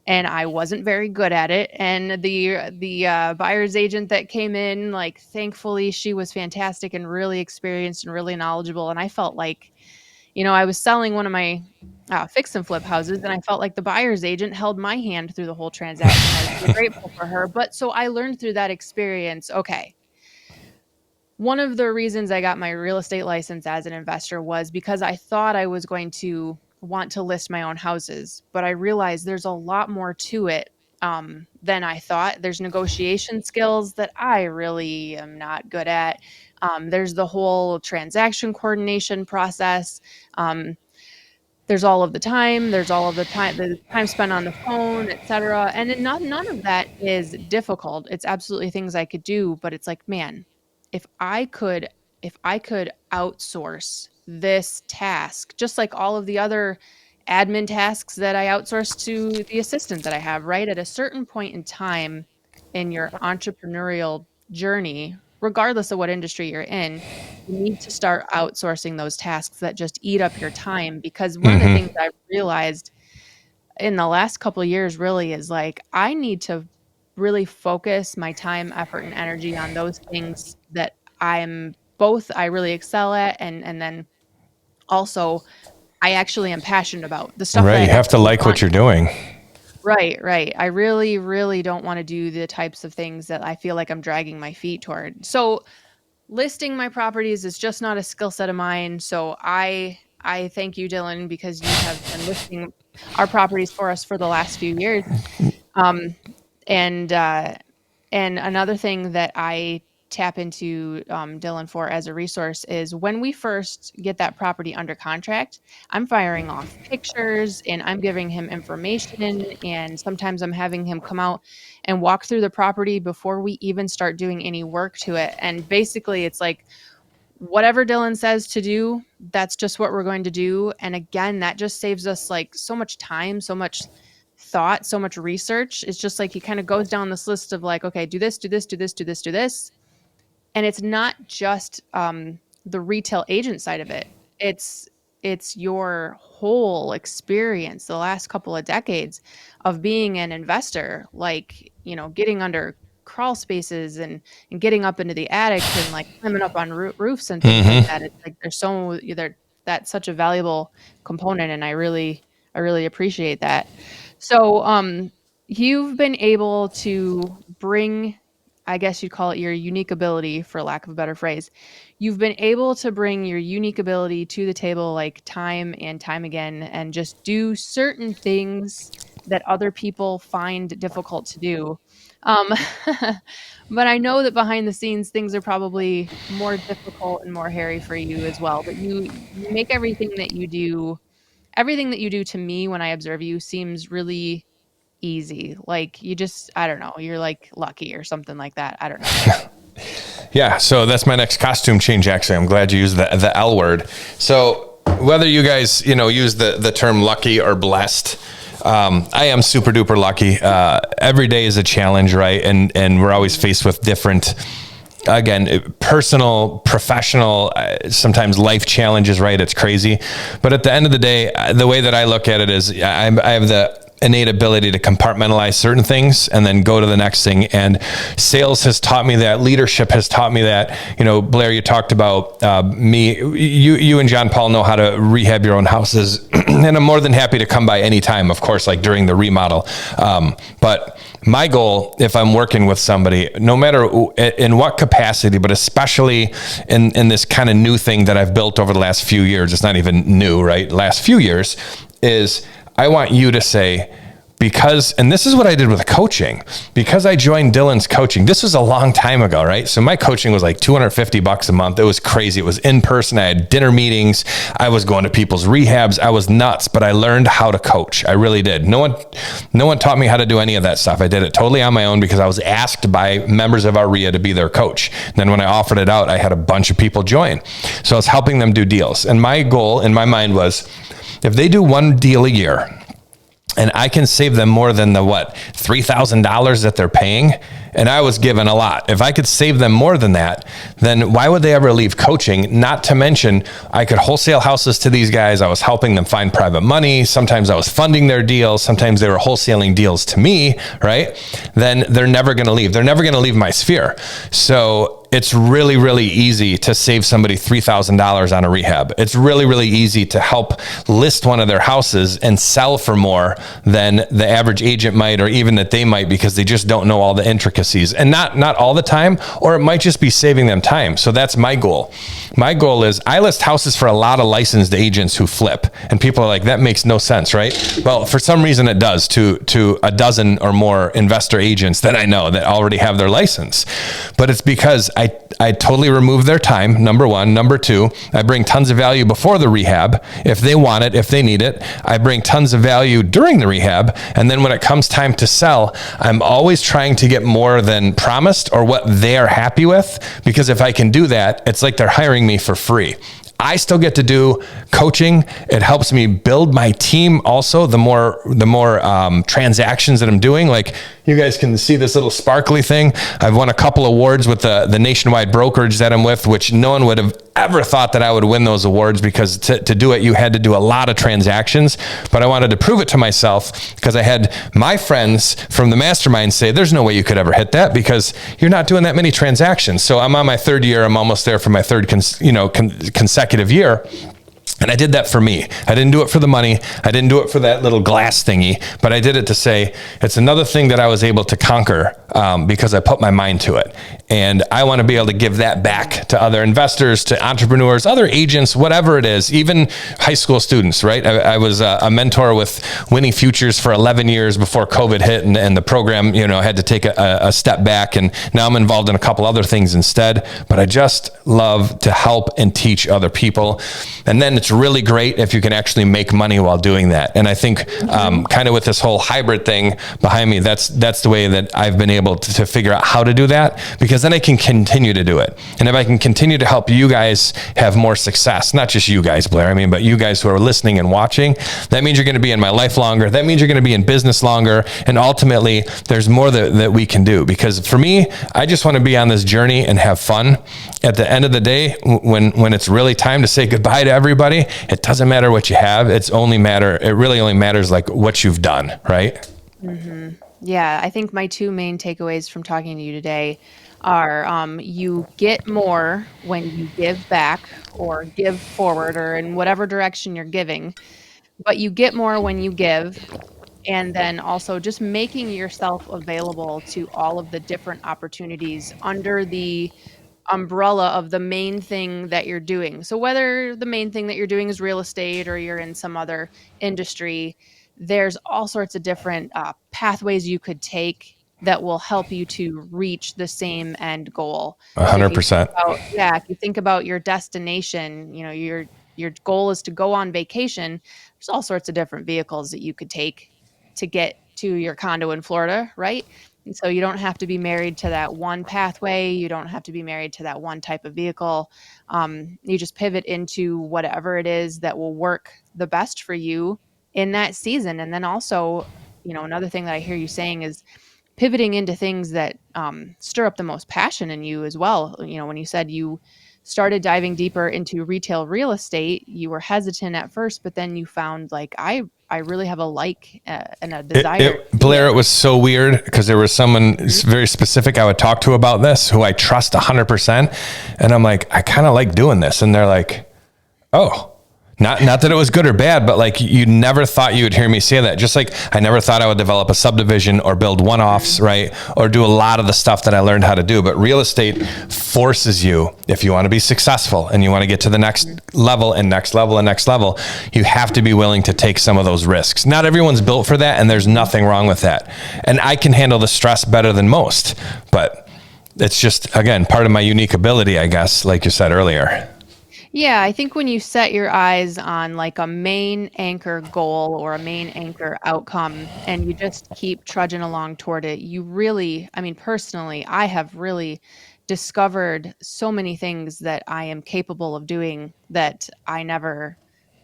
and I wasn't very good at it. And the buyer's agent that came in, like, thankfully, she was fantastic and really experienced and really knowledgeable. And I felt like, I was selling one of my fix and flip houses, and I felt like the buyer's agent held my hand through the whole transaction. I was so grateful for her. But so I learned through that experience. Okay, one of the reasons I got my real estate license as an investor was because I thought I was going to want to list my own houses, but I realized there's a lot more to it than I thought. There's negotiation skills that I really am not good at. There's the whole transaction coordination process. Um, there's all of the time. There's all of the time spent on the phone, etc. And none of that is difficult. It's absolutely things I could do, but it's like, man, if I could if I could outsource this task, just like all of the other admin tasks that I outsource to the assistant that I have, right? At a certain point in time in your entrepreneurial journey, regardless of what industry you're in, you need to start outsourcing those tasks that just eat up your time. Because one of the things Mm-hmm. I've realized in the last couple of years really is, like, I need to really focus my time, effort, and energy on those things that I really excel at, and then also I actually am passionate about, the stuff Right, that you I have to actually like want what you're to do. doing. Right, right. I really, really don't want to do the types of things that I feel like I'm dragging my feet toward. So listing my properties is just not a skill set of mine. So I thank you, Dylan, because you have been listing our properties for us for the last few years. Um, and another thing that I tap into Dylan for as a resource is, when we first get that property under contract, I'm firing off pictures and I'm giving him information. And sometimes I'm having him come out and walk through the property before we even start doing any work to it. And basically, it's like, whatever Dylan says to do, that's just what we're going to do. And again, that just saves us like so much time, so much thought, so much research. It's just like he kind of goes down this list of like, okay, do this, do this, do this, do this, do this. And it's not just the retail agent side of it. It's it's your whole experience, the last couple of decades of being an investor, like, getting under crawl spaces and getting up into the attic and like climbing up on roofs and things like that. Mm-hmm. It's like that's such a valuable component, and I really appreciate that. So you've been able to bring I guess you'd call it your unique ability, for lack of a better phrase. You've been able to bring your unique ability to the table like time and time again and just do certain things that other people find difficult to do. Um, but I know that behind the scenes things are probably more difficult and more hairy for you as well. But you make everything that you do to me when I observe you seems really easy. Like you just I don't know, you're like lucky or something like that. I don't know. Yeah, so that's my next costume change. Actually, I'm glad you used the L word. So whether you guys use the term lucky or blessed, I am super duper lucky. Every day is a challenge, right? And we're always faced with different, again, personal, professional, sometimes life challenges, right? It's crazy. But at the end of the day, the way that I look at it is I have the innate ability to compartmentalize certain things and then go to the next thing. And sales has taught me that. Leadership has taught me that. Blair, you talked about you and John Paul know how to rehab your own houses. And I'm more than happy to come by anytime, of course, like during the remodel. But my goal, if I'm working with somebody, no matter in what capacity, but especially in this kind of new thing that I've built over the last few years, it's not even new, right? Last few years, is I want you to say, and this is what I did with coaching, because I joined Dylan's coaching. This was a long time ago, right? So my coaching was like $250 a month. It was crazy. It was in person. I had dinner meetings. I was going to people's rehabs. I was nuts, but I learned how to coach. I really did. No one taught me how to do any of that stuff. I did it totally on my own because I was asked by members of our RIA to be their coach. And then when I offered it out, I had a bunch of people join. So I was helping them do deals. And my goal in my mind was, if they do one deal a year, and I can save them more than the $3,000 that they're paying. And I was given a lot. If I could save them more than that, then why would they ever leave coaching? Not to mention, I could wholesale houses to these guys. I was helping them find private money. Sometimes I was funding their deals. Sometimes they were wholesaling deals to me, right? Then they're never going to leave. They're never going to leave my sphere. So it's really, really easy to save somebody $3,000 on a rehab. It's really, really easy to help list one of their houses and sell for more than the average agent might, or even that they might, because they just don't know all the intricacies. And not all the time, or it might just be saving them time. So that's my goal. My goal is I list houses for a lot of licensed agents who flip. And people are like, that makes no sense, right? Well, for some reason it does to a dozen or more investor agents that I know that already have their license. But it's because I totally remove their time, number one. Number two, I bring tons of value before the rehab. If they want it, if they need it, I bring tons of value during the rehab. And then when it comes time to sell, I'm always trying to get more than promised or what they are happy with. Because if I can do that, it's like they're hiring me for free. I still get to do coaching. It helps me build my team. Also, the more transactions that I'm doing, like you guys can see this little sparkly thing. I've won a couple awards with the nationwide brokerage that I'm with, which no one would have ever thought that I would win those awards, because to do it, you had to do a lot of transactions. But I wanted to prove it to myself, because I had my friends from the mastermind say, there's no way you could ever hit that because you're not doing that many transactions. So I'm on my third year. I'm almost there for my third consecutive year. And I did that for me. I didn't do it for the money. I didn't do it for that little glass thingy, but I did it to say, it's another thing that I was able to conquer because I put my mind to it. And I want to be able to give that back to other investors, to entrepreneurs, other agents, whatever it is, even high school students, right? I was a mentor with Winning Futures for 11 years before COVID hit, and the program, had to take a step back. And now I'm involved in a couple other things instead, but I just love to help and teach other people. And then it's really great if you can actually make money while doing that. And I think kind of with this whole hybrid thing behind me, that's the way that I've been able to figure out how to do that, because then I can continue to do it. And if I can continue to help you guys have more success, not just you guys, Blair, but you guys who are listening and watching, that means you're going to be in my life longer. That means you're going to be in business longer. And ultimately, there's more that we can do. Because for me, I just want to be on this journey and have fun. At the end of the day, when it's really time to say goodbye to everybody, it doesn't matter what you have. It really only matters like what you've done, right? Mm-hmm. Yeah, I think my two main takeaways from talking to you today are you get more when you give back or give forward or in whatever direction you're giving, but you get more when you give. And then also just making yourself available to all of the different opportunities under the umbrella of the main thing that you're doing. So whether the main thing that you're doing is real estate or you're in some other industry, there's all sorts of different pathways you could take that will help you to reach the same end goal. So if you think 100%. about, yeah, if you think about your destination, you know, your goal is to go on vacation. There's all sorts of different vehicles that you could take to get to your condo in Florida, right? And so you don't have to be married to that one pathway. You don't have to be married to that one type of vehicle. You just pivot into whatever it is that will work the best for you in that season. And then also, you know, another thing that I hear you saying is pivoting into things that stir up the most passion in you as well. You know, when you said you started diving deeper into retail real estate, you were hesitant at first, but then you found like I really have a like and a desire to do Blair, it. it was so weird because there was someone very specific I would talk to about this who I trust 100%. And I'm like, I kind of like doing this. And they're like, oh, not that it was good or bad, but like you never thought you would hear me say that. Just like I never thought I would develop a subdivision or build one-offs, right? Or do a lot of the stuff that I learned how to do. But real estate forces you, if you want to be successful and you want to get to the next level and next level and next level, you have to be willing to take some of those risks. Not everyone's built for that, and there's nothing wrong with that. And I can handle the stress better than most, but it's just, again, part of my unique ability, I guess, like you said earlier. Yeah, I think when you set your eyes on like a main anchor goal or a main anchor outcome and you just keep trudging along toward it, you really, I mean, personally, I have really discovered so many things that I am capable of doing that I never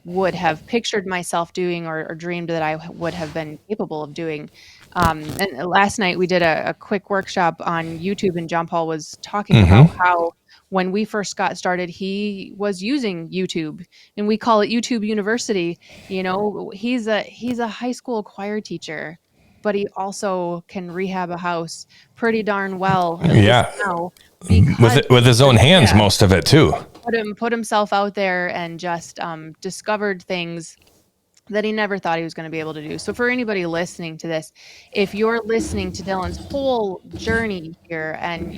would have pictured myself doing or dreamed that I would have been capable of doing. And last night we did a quick workshop on YouTube, and John Paul was talking about Mm-hmm. how when we first got started, he was using YouTube, and we call it YouTube University. You know, he's a high school choir teacher, but he also can rehab a house pretty darn well, at least Yeah. now, because With his own hands, yeah, most of it too. put himself out there and just discovered things that he never thought he was going to be able to do. So for anybody listening to this, if you're listening to Dylan's whole journey here and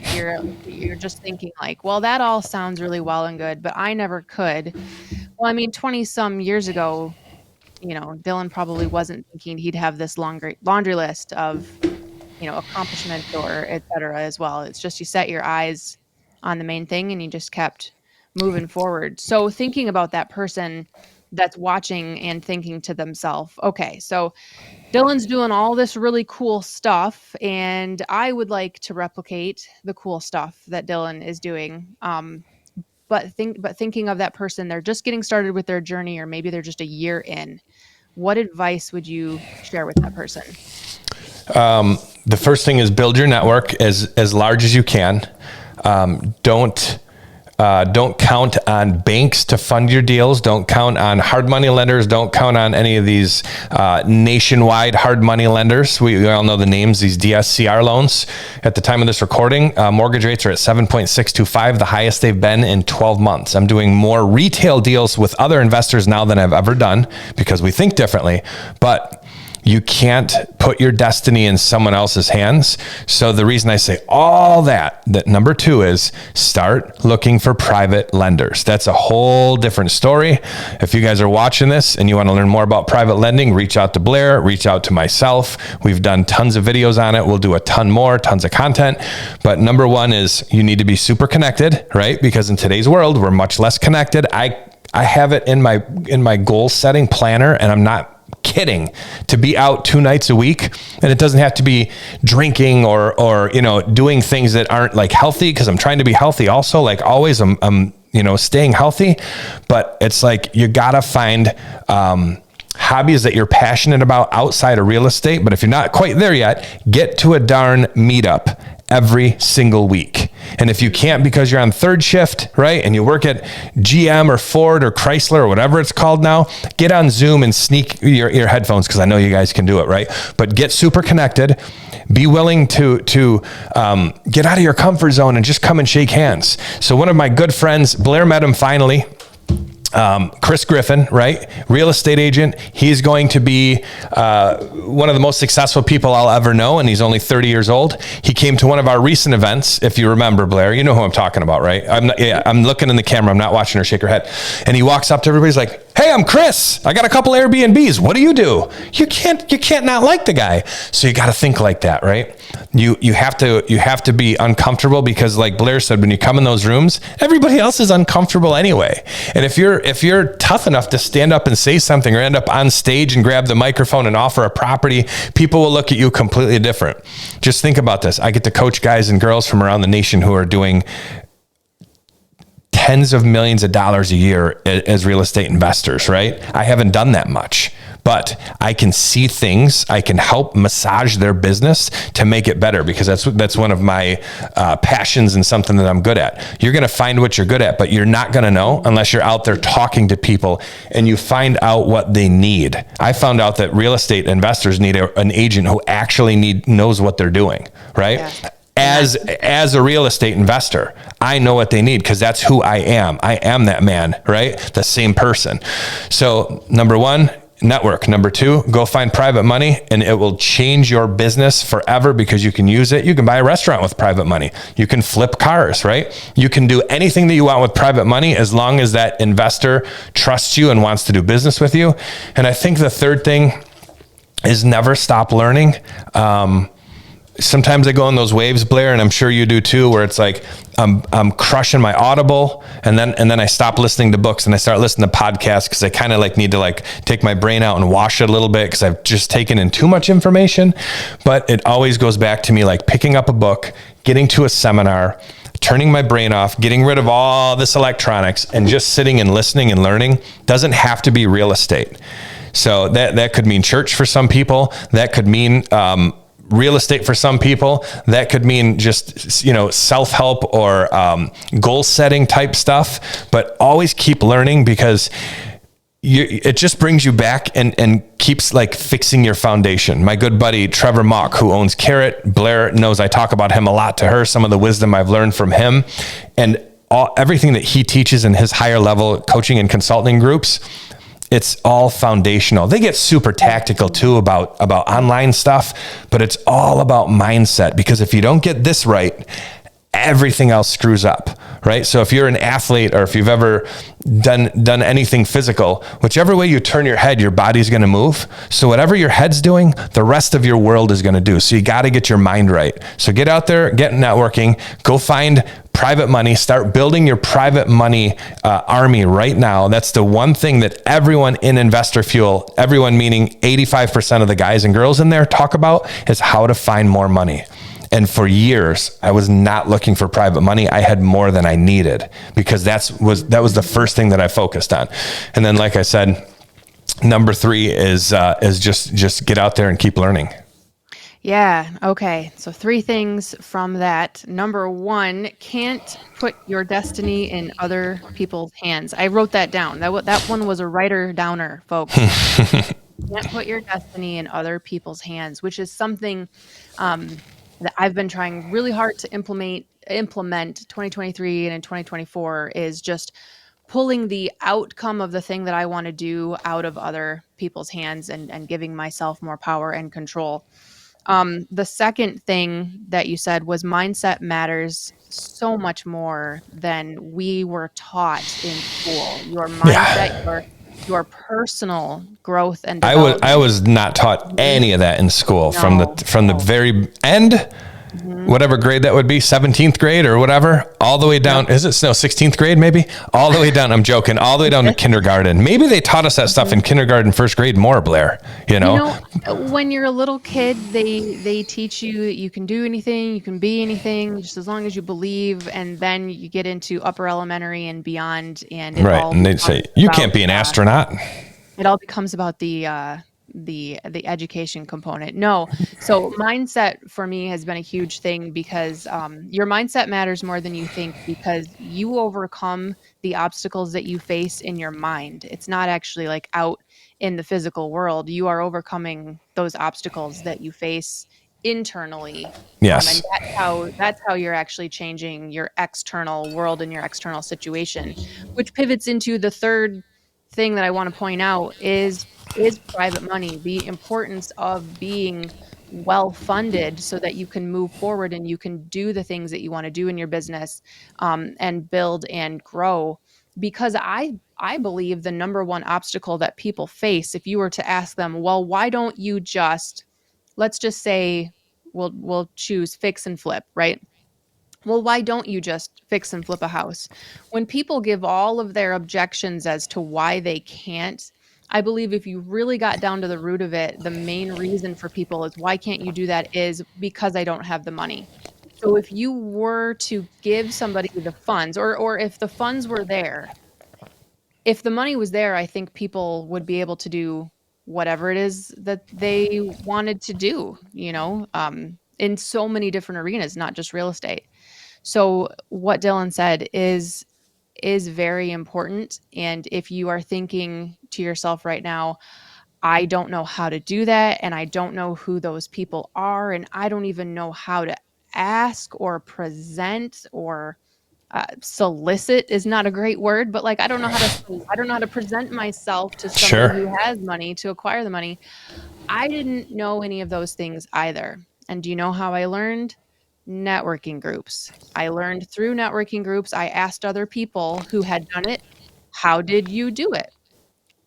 you're just thinking like, well, that all sounds really well and good, but I never could. Well, I mean, 20 some years ago, you know, Dylan probably wasn't thinking he'd have this laundry list of, you know, accomplishments or et cetera as well. It's just you set your eyes on the main thing and you just kept moving forward. So thinking about that person that's watching and thinking to themselves, okay, so Dylan's doing all this really cool stuff, and I would like to replicate the cool stuff that Dylan is doing. But thinking of that person, they're just getting started with their journey, or maybe they're just a year in. What advice would you share with that person? The first thing is build your network as large as you can. Don't count on banks to fund your deals. Don't count on hard money lenders. Don't count on any of these nationwide hard money lenders. We all know the names, these DSCR loans. At the time of this recording, mortgage rates are at 7.625, the highest they've been in 12 months. I'm doing more retail deals with other investors now than I've ever done because we think differently. But you can't put your destiny in someone else's hands. So the reason I say all that number two is start looking for private lenders. That's a whole different story. If you guys are watching this and you want to learn more about private lending, reach out to Blair, reach out to myself. We've done tons of videos on it. We'll do a ton more, tons of content. But number one is you need to be super connected, right? Because in today's world, we're much less connected. I have it in my goal setting planner, and I'm not kidding, to be out 2 nights a week. And it doesn't have to be drinking or you know, doing things that aren't like healthy, because I'm trying to be healthy also. Like always I'm you know, staying healthy. But it's like you gotta find hobbies that you're passionate about outside of real estate. But if you're not quite there yet, get to a darn meetup every single week. And if you can't because you're on third shift, right, and you work at GM or Ford or Chrysler or whatever it's called now, get on Zoom and sneak your headphones, because I know you guys can do it, right? But get super connected. Be willing to get out of your comfort zone and just come and shake hands. So one of my good friends, Blair met him finally. Chris Griffin, right? Real estate agent. He's going to be one of the most successful people I'll ever know, and he's only 30 years old. He came to one of our recent events, if you remember, Blair. You know who I'm talking about, right? I'm looking in the camera. I'm not watching her shake her head. And he walks up to everybody. He's like, "Hey, I'm Chris. I got a couple Airbnbs. What do you do?" You can't not like the guy. So you got to think like that, right? You have to be uncomfortable, because like Blair said, when you come in those rooms, everybody else is uncomfortable anyway. And if you're tough enough to stand up and say something, or end up on stage and grab the microphone and offer a property, people will look at you completely different. Just think about this. I get to coach guys and girls from around the nation who are doing tens of millions of dollars a year as real estate investors, right? I haven't done that much, but I can see things. I can help massage their business to make it better, because that's one of my passions and something that I'm good at. You're going to find what you're good at, but you're not going to know unless you're out there talking to people and you find out what they need. I found out that real estate investors need an agent who actually knows what they're doing, right? Yeah. As a real estate investor, I know what they need, because that's who I am. I am that man, right? The same person. So number one, network. Number two, go find private money, and it will change your business forever, because you can use it. You can buy a restaurant with private money. You can flip cars, right? You can do anything that you want with private money, as long as that investor trusts you and wants to do business with you. And I think the third thing is never stop learning. Sometimes I go on those waves, Blair, and I'm sure you do too, where it's like I'm crushing my Audible, and then I stop listening to books and I start listening to podcasts, because I kind of need to take my brain out and wash it a little bit, because I've just taken in too much information. But it always goes back to me picking up a book, getting to a seminar, turning my brain off, getting rid of all this electronics, and just sitting and listening and learning. Doesn't have to be real estate. So that could mean church for some people. That could mean real estate for some people. That could mean just, self-help or goal setting type stuff, but always keep learning, because it just brings you back and keeps fixing your foundation. My good buddy, Trevor Mock, who owns Carrot, Blair knows I talk about him a lot to her, some of the wisdom I've learned from him, and everything that he teaches in his higher level coaching and consulting groups. It's all foundational. They get super tactical too about online stuff, but it's all about mindset, because if you don't get this right, everything else screws up, right? So if you're an athlete, or if you've ever done anything physical, whichever way you turn your head, your body's going to move. So whatever your head's doing, the rest of your world is going to do. So you got to get your mind right. So get out there, get networking, go find private money, start building your private money army right now. That's the one thing that everyone in Investor Fuel, everyone meaning 85% of the guys and girls in there, talk about, is how to find more money. And for years, I was not looking for private money. I had more than I needed, because that was the first thing that I focused on. And then, like I said, number three is just get out there and keep learning. Yeah. Okay. So 3 things from that. Number 1, can't put your destiny in other people's hands. I wrote that down. That one was a writer downer, folks. Can't put your destiny in other people's hands, which is something that I've been trying really hard to implement 2023 and in 2024, is just pulling the outcome of the thing that I want to do out of other people's hands, and giving myself more power and control. The second thing that you said was mindset matters so much more than we were taught in school. Your mindset, your personal growth and development. I was not taught any of that in school. From the very end. Whatever grade that would be, 17th grade or whatever, all the way down. Yep. Is it 16th grade? Maybe all the way down. I'm joking. All the way down to kindergarten. Maybe they taught us that stuff in kindergarten, first grade more, Blair, when you're a little kid, they teach you that you can do anything, you can be anything, just as long as you believe. And then you get into upper elementary and beyond. And and they'd say, you can't be an astronaut. It all becomes about the education component. No. So mindset for me has been a huge thing, because your mindset matters more than you think, because you overcome the obstacles that you face in your mind. It's not actually out in the physical world. You are overcoming those obstacles that you face internally. And Yes. that's how you're actually changing your external world and your external situation, which pivots into the third thing that I want to point out is private money, the importance of being well funded so that you can move forward and you can do the things that you want to do in your business, and build and grow. Because I believe the number one obstacle that people face, if you were to ask them, well, why don't you just, let's just say, we'll choose fix and flip, right? Well, why don't you just fix and flip a house? When people give all of their objections as to why they can't, I believe if you really got down to the root of it, the main reason for people is, why can't you do that, is because I don't have the money. So if you were to give somebody the funds, or if the funds were there, if the money was there, I think people would be able to do whatever it is that they wanted to do, in so many different arenas, not just real estate. So what Dylan said is very important. And if you are thinking to yourself right now, I don't know how to do that, and I don't know who those people are, and I don't even know how to ask or present or solicit is not a great word, but like I don't know how to present myself to somebody Sure. who has money to acquire the money. I didn't know any of those things either. And do you know how I learned? Networking groups. I learned through networking groups. I asked other people who had done it, how did you do it?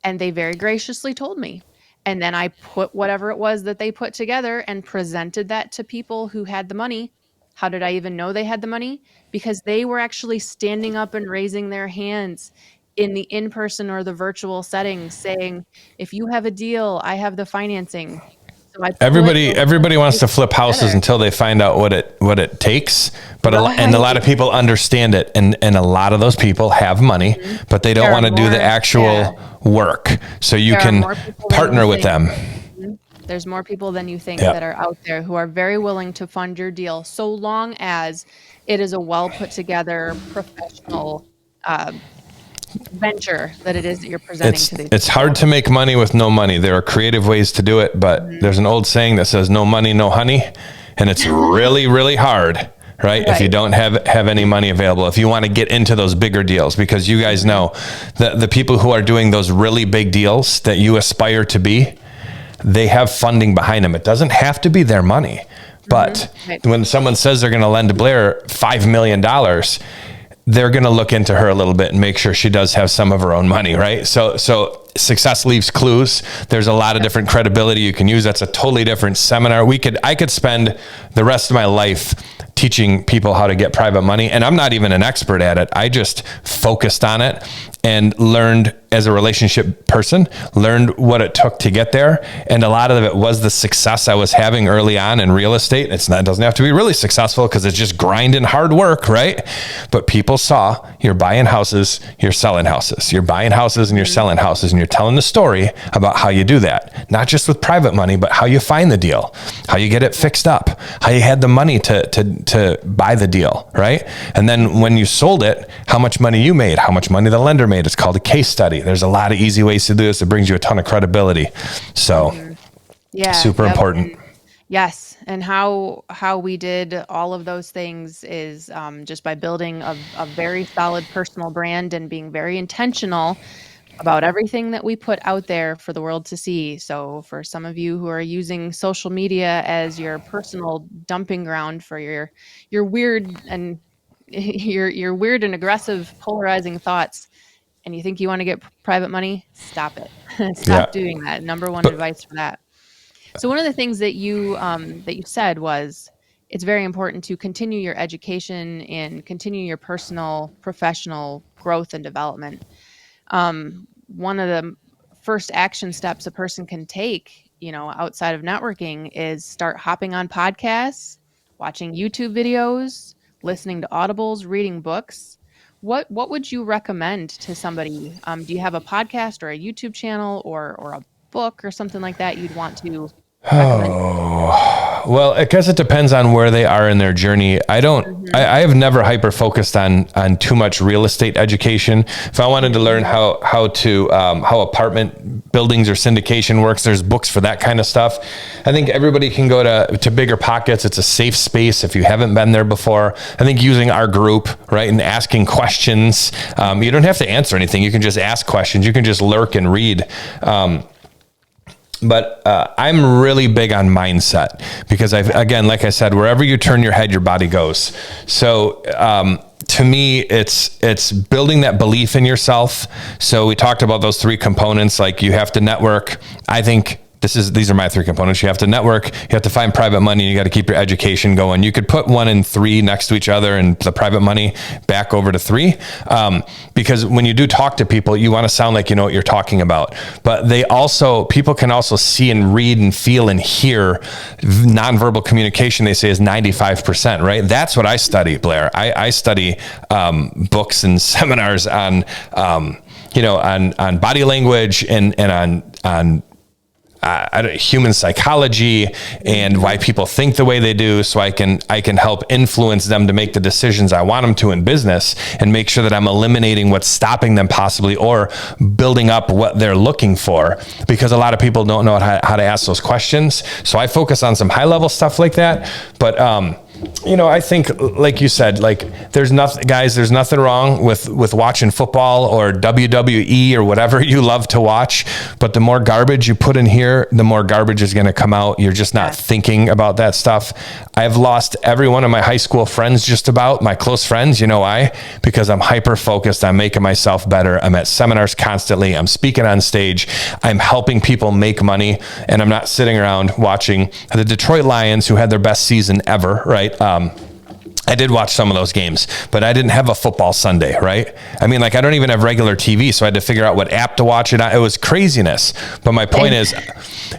And they very graciously told me. And then I put whatever it was that they put together and presented that to people who had the money. How did I even know they had the money? Because they were actually standing up and raising their hands in the in person or the virtual setting saying, if you have a deal, I have the financing. So I put Everybody those everybody wants to pieces flip houses together. until they find out what it takes. But and a Right. lot of people understand it, and a lot of those people have money, Mhm. but they don't There are want to do the more, yeah, actual work. So you there are can more people than you partner with think. them. Mhm. There's more people than you think Yeah. that are out there who are very willing to fund your deal, so long as it is a well put together professional, uh, venture that it is that you're presenting to these It's hard people. to make money with no money. There are creative ways to do it, but Mhm. there's an old saying that says no money, no honey, and it's really really hard, right? If you Right. don't have any money available, if you want to get into those bigger deals, because you guys Mhm. know the people who are doing those really big deals that you aspire to be, they have funding behind them. It doesn't have to be their money. Mhm. But Right. when someone says they're going to lend Blair $5 million, they're going to look into her a little bit and make sure she does have some of her own money, right? So success leaves clues. There's a lot of Yep. different credibility you can use. That's a totally different seminar. I could spend the rest of my life teaching people how to get private money, and I'm not even an expert at it. I just focused on it and learned, as a relationship person, learned what it took to get there. And a lot of it was the success I was having early on in real estate. It doesn't have to be really successful, because it's just grinding hard work, right? But people saw, you're buying houses, you're selling houses, you're buying houses and you're Mhm. selling houses, and you're telling the story about how you do that, not just with private money, but how you find the deal, how you get it fixed up, how you had the money to buy the deal, right? And then when you sold it, how much money you made, how much money the lender made. It's called a case study. There's a lot of easy ways to do this. It brings you a ton of credibility. So Mhm. Yeah, super yep, important. and yes, and how we did all of those things is, just by building a very solid personal brand and being very intentional about everything that we put out there for the world to see. So for some of you who are using social media as your personal dumping ground for your weird and your weird and aggressive polarizing thoughts, and you think you want to get private money, stop it. Stop Yeah. doing that. Number one But advice for that. So one of the things that you said was, it's very important to continue your education and continue your personal professional growth and development. One of the first action steps a person can take, outside of networking, is start hopping on podcasts, watching YouTube videos, listening to audibles, reading books. What would you recommend to somebody? Do you have a podcast or a YouTube channel or a book or something like that you'd want to recommend? Well, I guess it depends on where they are in their journey. Mhm. I have never hyper focused on too much real estate education. If I wanted to learn how apartment buildings or syndication works, there's books for that kind of stuff. I think everybody can go to Bigger Pockets. It's a safe space if you haven't been there before. I think using our group, right, and asking questions, you don't have to answer anything. You can just ask questions. You can just lurk and read. But I'm really big on mindset because again, like I said, wherever you turn your head, your body goes. So to me, it's building that belief in yourself. So we talked about those three components. Like you have to network. I think these are my three components. You have to network, you have to find private money, and you got to keep your education going. You could put 1 and 3 next to each other and the private money back over to 3. Because when you do talk to people, you want to sound like you know what you're talking about. But people can also see and read and feel and hear. Nonverbal communication, they say, is 95%, right? That's what I study, Blair. I study books and seminars on, on body language and on human psychology and why people think the way they do, so I can help influence them to make the decisions I want them to in business, and make sure that I'm eliminating what's stopping them possibly, or building up what they're looking for, because a lot of people don't know how to ask those questions. So I focus on some high level stuff like that. But I think, like you said, like there's nothing wrong with watching football or WWE or whatever you love to watch. But the more garbage you put in here, the more garbage is going to come out. You're just not thinking about that stuff. I've lost every one of my high school friends, just about my close friends. You know why? Because I'm hyper focused on making myself better. I'm at seminars constantly. I'm speaking on stage. I'm helping people make money. And I'm not sitting around watching the Detroit Lions, who had their best season ever, right? I did watch some of those games, but I didn't have a football Sunday, right? I mean, like, I don't even have regular TV, so I had to figure out what app to watch it on. It was craziness. But my point is,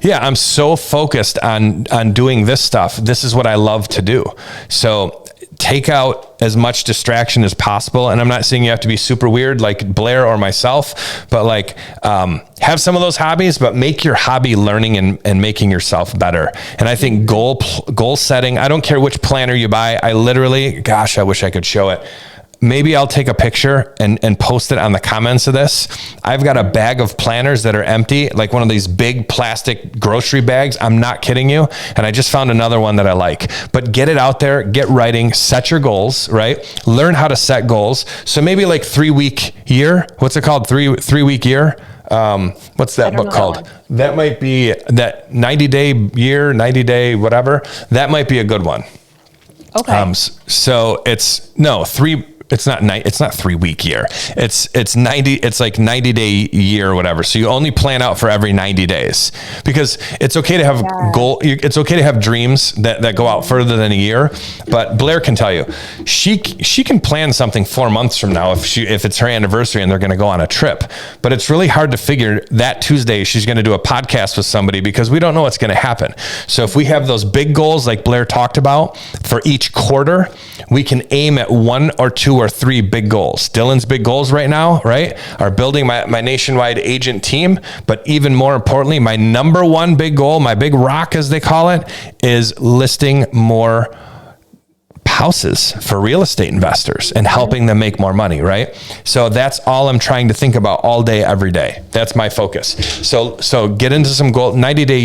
yeah, I'm so focused on doing this stuff. This is what I love to do. So take out as much distraction as possible. And I'm not saying you have to be super weird like Blair or myself, but like have some of those hobbies, but make your hobby learning and making yourself better. And I think goal setting, I don't care which planner you buy. I literally, gosh, I wish I could show it. Maybe I'll take a picture and post it on the comments of this. I've got a bag of planners that are empty, like one of these big plastic grocery bags. I'm not kidding you. And I just found another one that I like. But get it out there, get writing, set your goals, right? Learn how to set goals. So maybe like 3-week year. What's it called? 3-week year? What's that book called? That might be that 90-day year, 90-day whatever. That might be a good one. Okay. So it's no 3. It's not 3-week year. It's 90. It's like 90-day year or whatever. So you only plan out for every 90 days, because it's okay to have It's okay to have dreams that go out further than a year. But Blair can tell you, she can plan something 4 months from now if it's her anniversary and they're going to go on a trip. But it's really hard to figure that Tuesday she's going to do a podcast with somebody, because we don't know what's going to happen. So if we have those big goals like Blair talked about for each quarter, we can aim at 1 or 2 or 3 big goals. Dylan's big goals right now, right, are building my nationwide agent team. But even more importantly, my number one big goal, my big rock, as they call it, is listing more houses for real estate investors and helping them make more money, right? So that's all I'm trying to think about all day, every day. That's my focus. So get into some goal, 90-day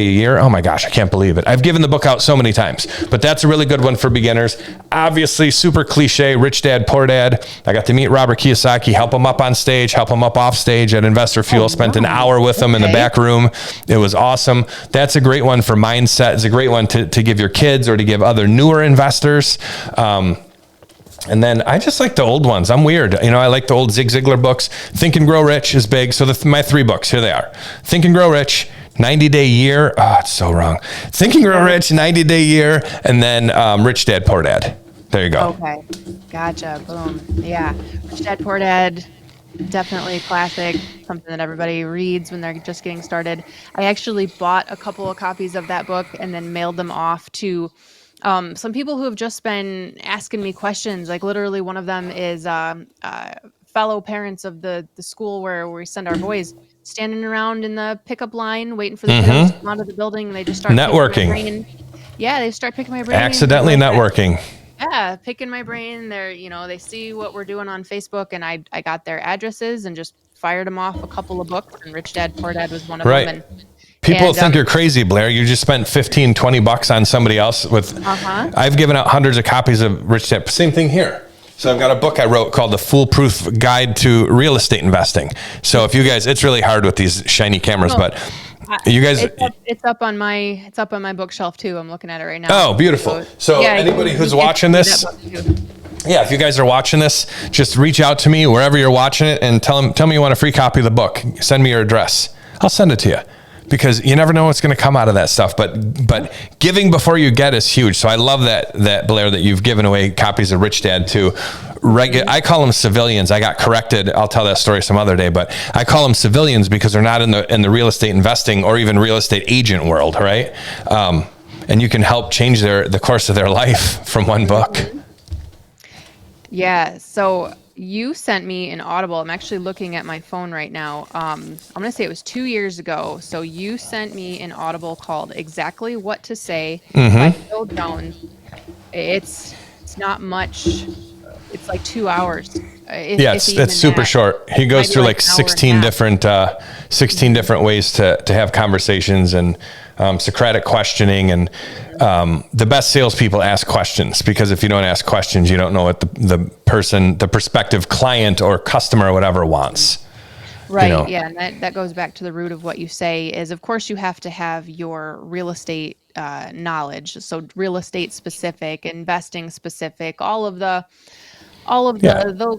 year. Oh my gosh, I can't believe it. I've given the book out so many times, but that's a really good one for beginners. Obviously, super cliche, Rich Dad, Poor Dad. I got to meet Robert Kiyosaki, help him up on stage, help him up off stage at Investor Fuel. Spent an hour with him in the back room. It was awesome. That's a great one for mindset. It's a great one to give your kids or to give other newer investors. And then I just like the old ones. I'm weird. I like the old Zig Ziglar books. Think and Grow Rich is big. So my 3 books, here they are. Think and Grow Rich, 90-day year. Oh, it's so wrong. Think and Grow Rich, 90-day year. And then Rich Dad, Poor Dad. There you go. Okay. Gotcha. Boom. Yeah. Rich Dad, Poor Dad. Definitely a classic, something that everybody reads when they're just getting started. I actually bought a couple of copies of that book and then mailed them off to some people who have just been asking me questions. Like literally one of them is fellow parents of the school where we send our boys standing around in the pickup line waiting for the kiddos to come out of the building, and they just start picking my Networking. brain. Yeah, they start picking my brain. Accidentally like that. networking. Yeah, picking my brain. They're, they see what we're doing on Facebook, and I got their addresses and just fired them off a couple of books, and Rich Dad Poor Dad was one of Right. them. People think you're crazy, Blair. You just spent $15-20 on somebody else with, I've given out hundreds of copies of Rich Dad. Same thing here. So I've got a book I wrote called The Foolproof Guide to Real Estate Investing. So if you guys, it's really hard with these shiny cameras, but you guys, it's up on my bookshelf too. I'm looking at it right now. Oh, beautiful. So yeah, anybody who's watching this, yeah, if you guys are watching this, just reach out to me wherever you're watching it and tell me you want a free copy of the book. Send me your address. I'll send it to you, because you never know what's going to come out of that stuff. But giving before you get is huge. So I love that Blair, that you've given away copies of Rich Dad to I call them civilians. I got corrected. I'll tell that story some other day, but I call them civilians because they're not in the real estate investing or even real estate agent world, right? And you can help change the course of their life from one book. Yeah. So you sent me an Audible. I'm actually looking at my phone right now. I'm going to say it was 2 years ago. So you sent me an Audible called Exactly What to Say by Phil Jones. It's not much. It's like 2 hours. It's super short. He goes through like 16 different ways to have conversations, and Socratic questioning, and the best salespeople ask questions, because if you don't ask questions, you don't know what the prospective client or customer or whatever wants. Right. Yeah. And that goes back to the root of what you say is, of course, you have to have your real estate knowledge. So real estate specific, investing specific, all of the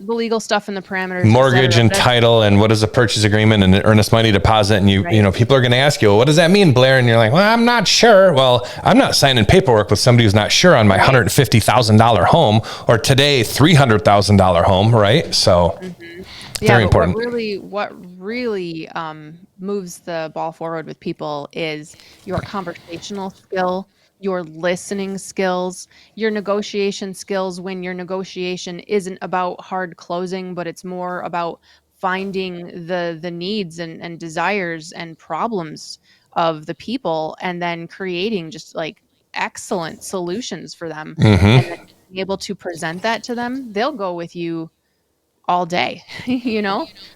legal stuff and the parameters, mortgage and title, and what is a purchase agreement and an earnest money deposit. And people are going to ask you, well, what does that mean, Blair? And you're like, well, I'm not sure. Well, I'm not signing paperwork with somebody who's not sure on my $150,000 home, or today $300,000 home. Right. So very important. What really moves the ball forward with people is your conversational skill, your listening skills, your negotiation skills, when your negotiation isn't about hard closing, but it's more about finding the needs and desires and problems of the people, and then creating just like excellent solutions for them. And then being able to present that to them, they'll go with you all day.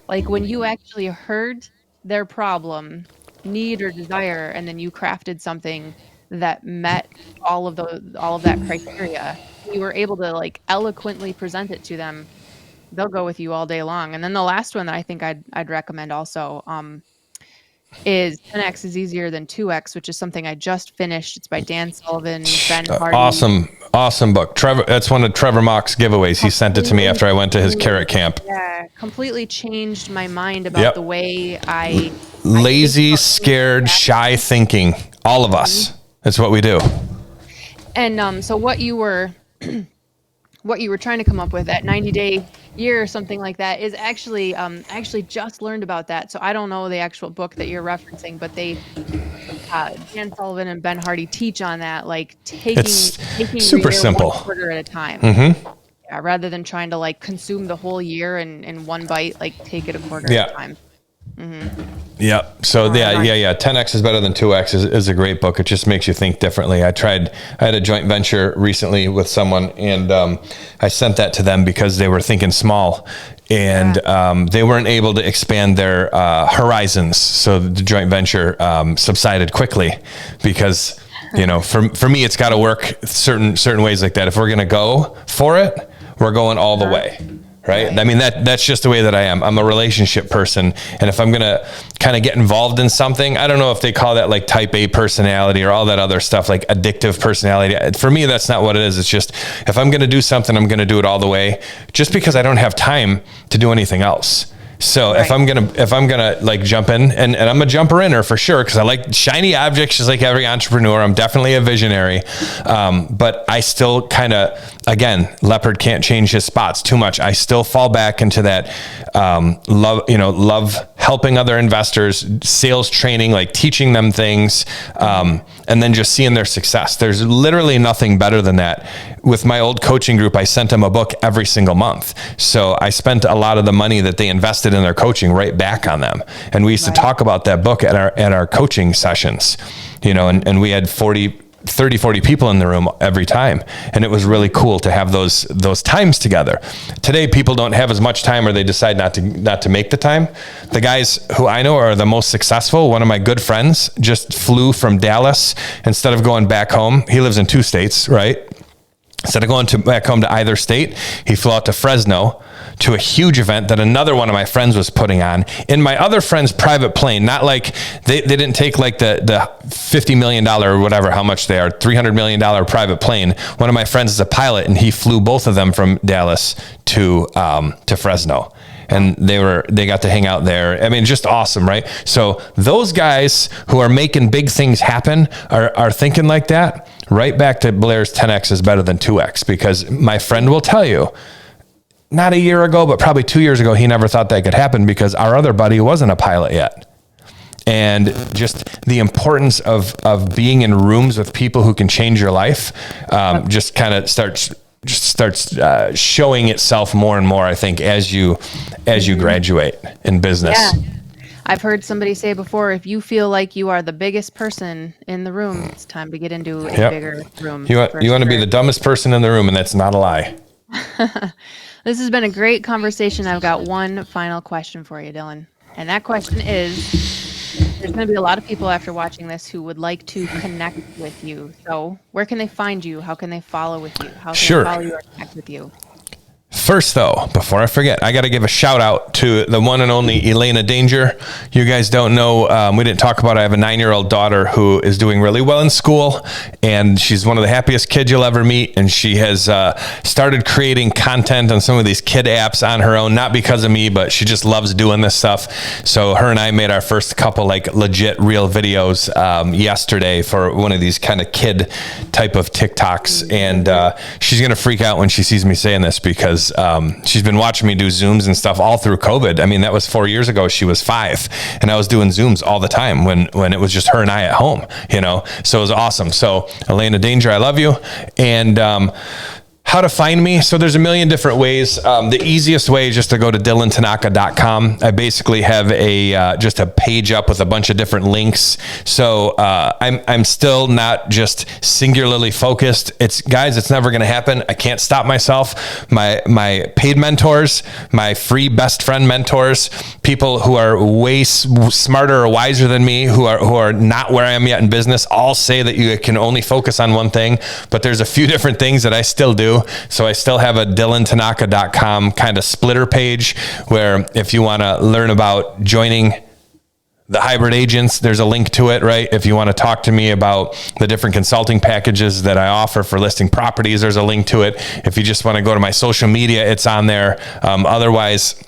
Like when you actually heard their problem, need, or desire, and then you crafted something that met all of that criteria, you were able to like eloquently present it to them, they'll go with you all day long. And then the last one that I think I'd recommend also is 10x is easier than 2x, which is something I just finished. It's by Dan Sullivan, Ben Hardy. Awesome book. Trevor, that's one of Trevor Mock's giveaways. He sent it to me after I went to his carrot camp. Yeah, completely changed my mind about the way I lazy, scared, shy thinking. All of us. That's what we do. And so what you were trying to come up with, that 90-day year or something like that, is actually just learned about that. So I don't know the actual book that you're referencing, but they Dan Sullivan and Ben Hardy teach on that, like taking super simple, 1 quarter at a time. Yeah, rather than trying to like consume the whole year in one bite, like take it a quarter at a time. Yep. So 10x is better than 2x is a great book. It just makes you think differently. I had a joint venture recently with someone, and I sent that to them because they were thinking small, and they weren't able to expand their horizons. So the joint venture subsided quickly because, for me, it's got to work certain ways like that. If we're going to go for it, we're going all the way. Right. I mean, that's just the way that I am. I'm a relationship person. And if I'm going to kind of get involved in something, I don't know if they call that like type A personality or all that other stuff, like addictive personality. For me, that's not what it is. It's just, if I'm going to do something, I'm going to do it all the way, just because I don't have time to do anything else. So if I'm gonna like jump in, and I'm a jumper inner for sure, because I like shiny objects just like every entrepreneur. I'm definitely a visionary, but I still kind of, again, leopard can't change his spots too much. I still fall back into that love helping other investors, sales training, like teaching them things, and then just seeing their success. There's literally nothing better than that. With my old coaching group, I sent them a book every single month. So I spent a lot of the money that they invested in their coaching right back on them. And we used to talk about that book at our coaching sessions, and we had 40 people in the room every time. And it was really cool to have those times together. Today, people don't have as much time, or they decide not to make the time. The guys who I know are the most successful. One of my good friends just flew from Dallas. Instead of going back home, he lives in 2 states, right? Instead of going back home to either state, he flew out to Fresno to a huge event that another one of my friends was putting on in my other friend's private plane. Not like they didn't take like the $50 million or whatever, how much they are, $300 million private plane. One of my friends is a pilot, and he flew both of them from Dallas to Fresno. And they got to hang out there. I mean, just awesome, right? So those guys who are making big things happen are thinking like that. Right back to Blair's 10X is better than 2X, because my friend will tell you, not a year ago, but probably 2 years ago, he never thought that could happen because our other buddy wasn't a pilot yet. And just the importance of being in rooms with people who can change your life just kind of starts showing itself more and more, I think, as you graduate in business. Yeah. I've heard somebody say before, if you feel like you are the biggest person in the room, it's time to get into a bigger room. You want to be the dumbest person in the room, and that's not a lie. This has been a great conversation. I've got one final question for you, Dylan. And that question is, there's going to be a lot of people after watching this who would like to connect with you. So where can they find you? How can they follow with you? How can they follow you or connect with you? First, though, before I forget, I got to give a shout out to the one and only Elena Danger. You guys don't know, we didn't talk about it. I have a 9-year-old daughter who is doing really well in school, and she's one of the happiest kids you'll ever meet. And she has started creating content on some of these kid apps on her own, not because of me, but she just loves doing this stuff. So her and I made our first couple like legit real videos yesterday for one of these kind of kid type of TikToks. And she's going to freak out when she sees me saying this, because she's been watching me do Zooms and stuff all through COVID. I mean, that was 4 years ago. She was 5, and I was doing Zooms all the time when it was just her and I at home, so it was awesome. So Elena Danger, I love you. And how to find me. So there's a million different ways. The easiest way is just to go to dylantanaka.com. I basically have just a page up with a bunch of different links. So I'm still not just singularly focused. It's never going to happen. I can't stop myself. My paid mentors, my free best friend mentors, people who are way smarter or wiser than me, who are not where I am yet in business, all say that you can only focus on one thing, but there's a few different things that I still do. So I still have a dylantanaka.com kind of splitter page where if you want to learn about joining the hybrid agents, there's a link to it, right? If you want to talk to me about the different consulting packages that I offer for listing properties, there's a link to it. If you just want to go to my social media, it's on there. Otherwise,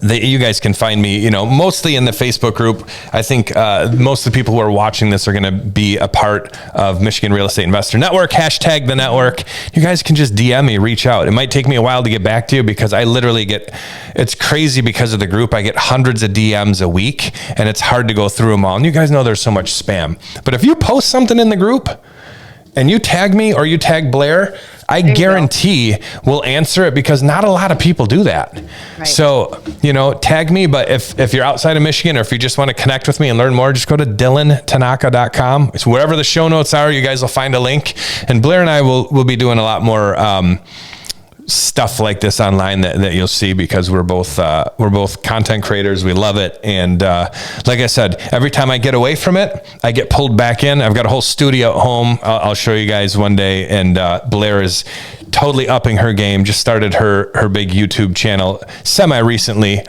you guys can find me, mostly in the Facebook group. I think most of the people who are watching this are going to be a part of Michigan Real Estate Investor Network, hashtag the network. You guys can just DM me, reach out. It might take me a while to get back to you because I literally it's crazy because of the group. I get hundreds of DMs a week, and it's hard to go through them all. And you guys know there's so much spam. But if you post something in the group and you tag me or you tag Blair, I guarantee we'll answer it, because not a lot of people do that. Right. So, tag me. But if you're outside of Michigan, or if you just want to connect with me and learn more, just go to dylantanaka.com. It's wherever the show notes are. You guys will find a link. And Blair and I will be doing a lot more stuff like this online that you'll see, because we're both content creators. We love it. And like I said, every time I get away from it, I get pulled back in. I've got a whole studio at home. I'll show you guys one day. And Blair is totally upping her game. Just started her big YouTube channel semi recently,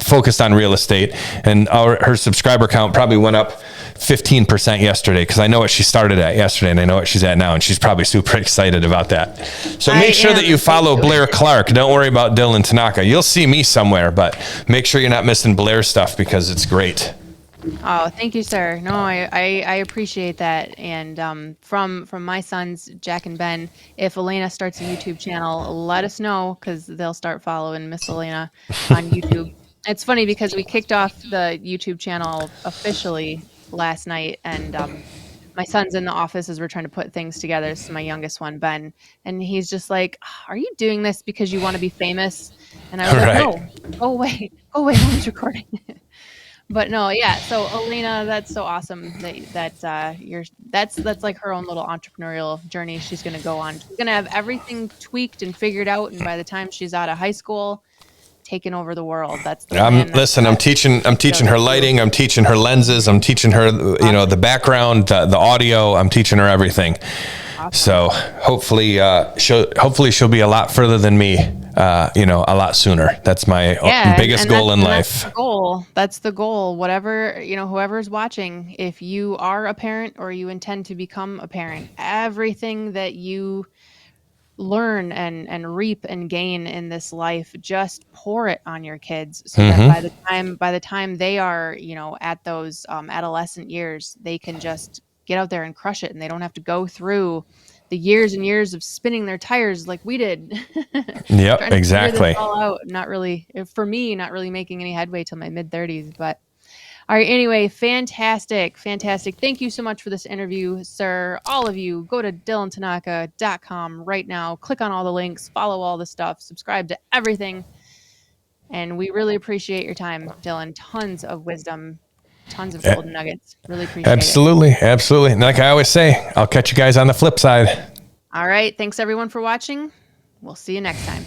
focused on real estate, and her subscriber count probably went up 15% yesterday, because I know what she started at yesterday and I know what she's at now, and she's probably super excited about that. So make sure that you follow Blair Clark. Don't worry about Dylan Tanaka. You'll see me somewhere, but make sure you're not missing Blair's stuff, because it's great. Oh, thank you, sir. No, I appreciate that. And from my sons, Jack and Ben, if Elena starts a YouTube channel, let us know, because they'll start following Miss Elena on YouTube. It's funny because we kicked off the YouTube channel officially last night, and my son's in the office as we're trying to put things together. This is my youngest one, Ben, and he's just like, "Are you doing this because you want to be famous?" And I was like, Right. "No, go away, mommy's recording." But no, yeah. So Elena, that's so awesome that you're that's like her own little entrepreneurial journey she's going to go on. She's going to have everything tweaked and figured out, and by the time she's out of high school, taking over the world. That's the plan. Listen, I'm She teaching goes her through. lighting. I'm teaching her lenses. I'm teaching her, the Awesome, background, the audio. I'm teaching her everything. awesome. So hopefully she'll be a lot further than me, a lot sooner. That's my Yeah, biggest goal in that's life. the goal. That's the goal. Whatever, whoever's watching, if you are a parent or you intend to become a parent, everything that you learn and reap and gain in this life, just pour it on your kids so that Hmm. by the time they are, at those adolescent years, they can just get out there and crush it, and they don't have to go through the years and years of spinning their tires like we did. Yep, Trying to figure this exactly. all out. Not really, for me, not really making any headway till my mid 30s. But all right, anyway, fantastic, fantastic. Thank you so much for this interview, sir. All of you, go to dylantanaka.com right now. Click on all the links, follow all the stuff, subscribe to everything. And we really appreciate your time, Dylan. Tons of wisdom, tons of golden nuggets. Really appreciate it. Absolutely. Absolutely. And like I always say, I'll catch you guys on the flip side. All right. Thanks, everyone, for watching. We'll see you next time.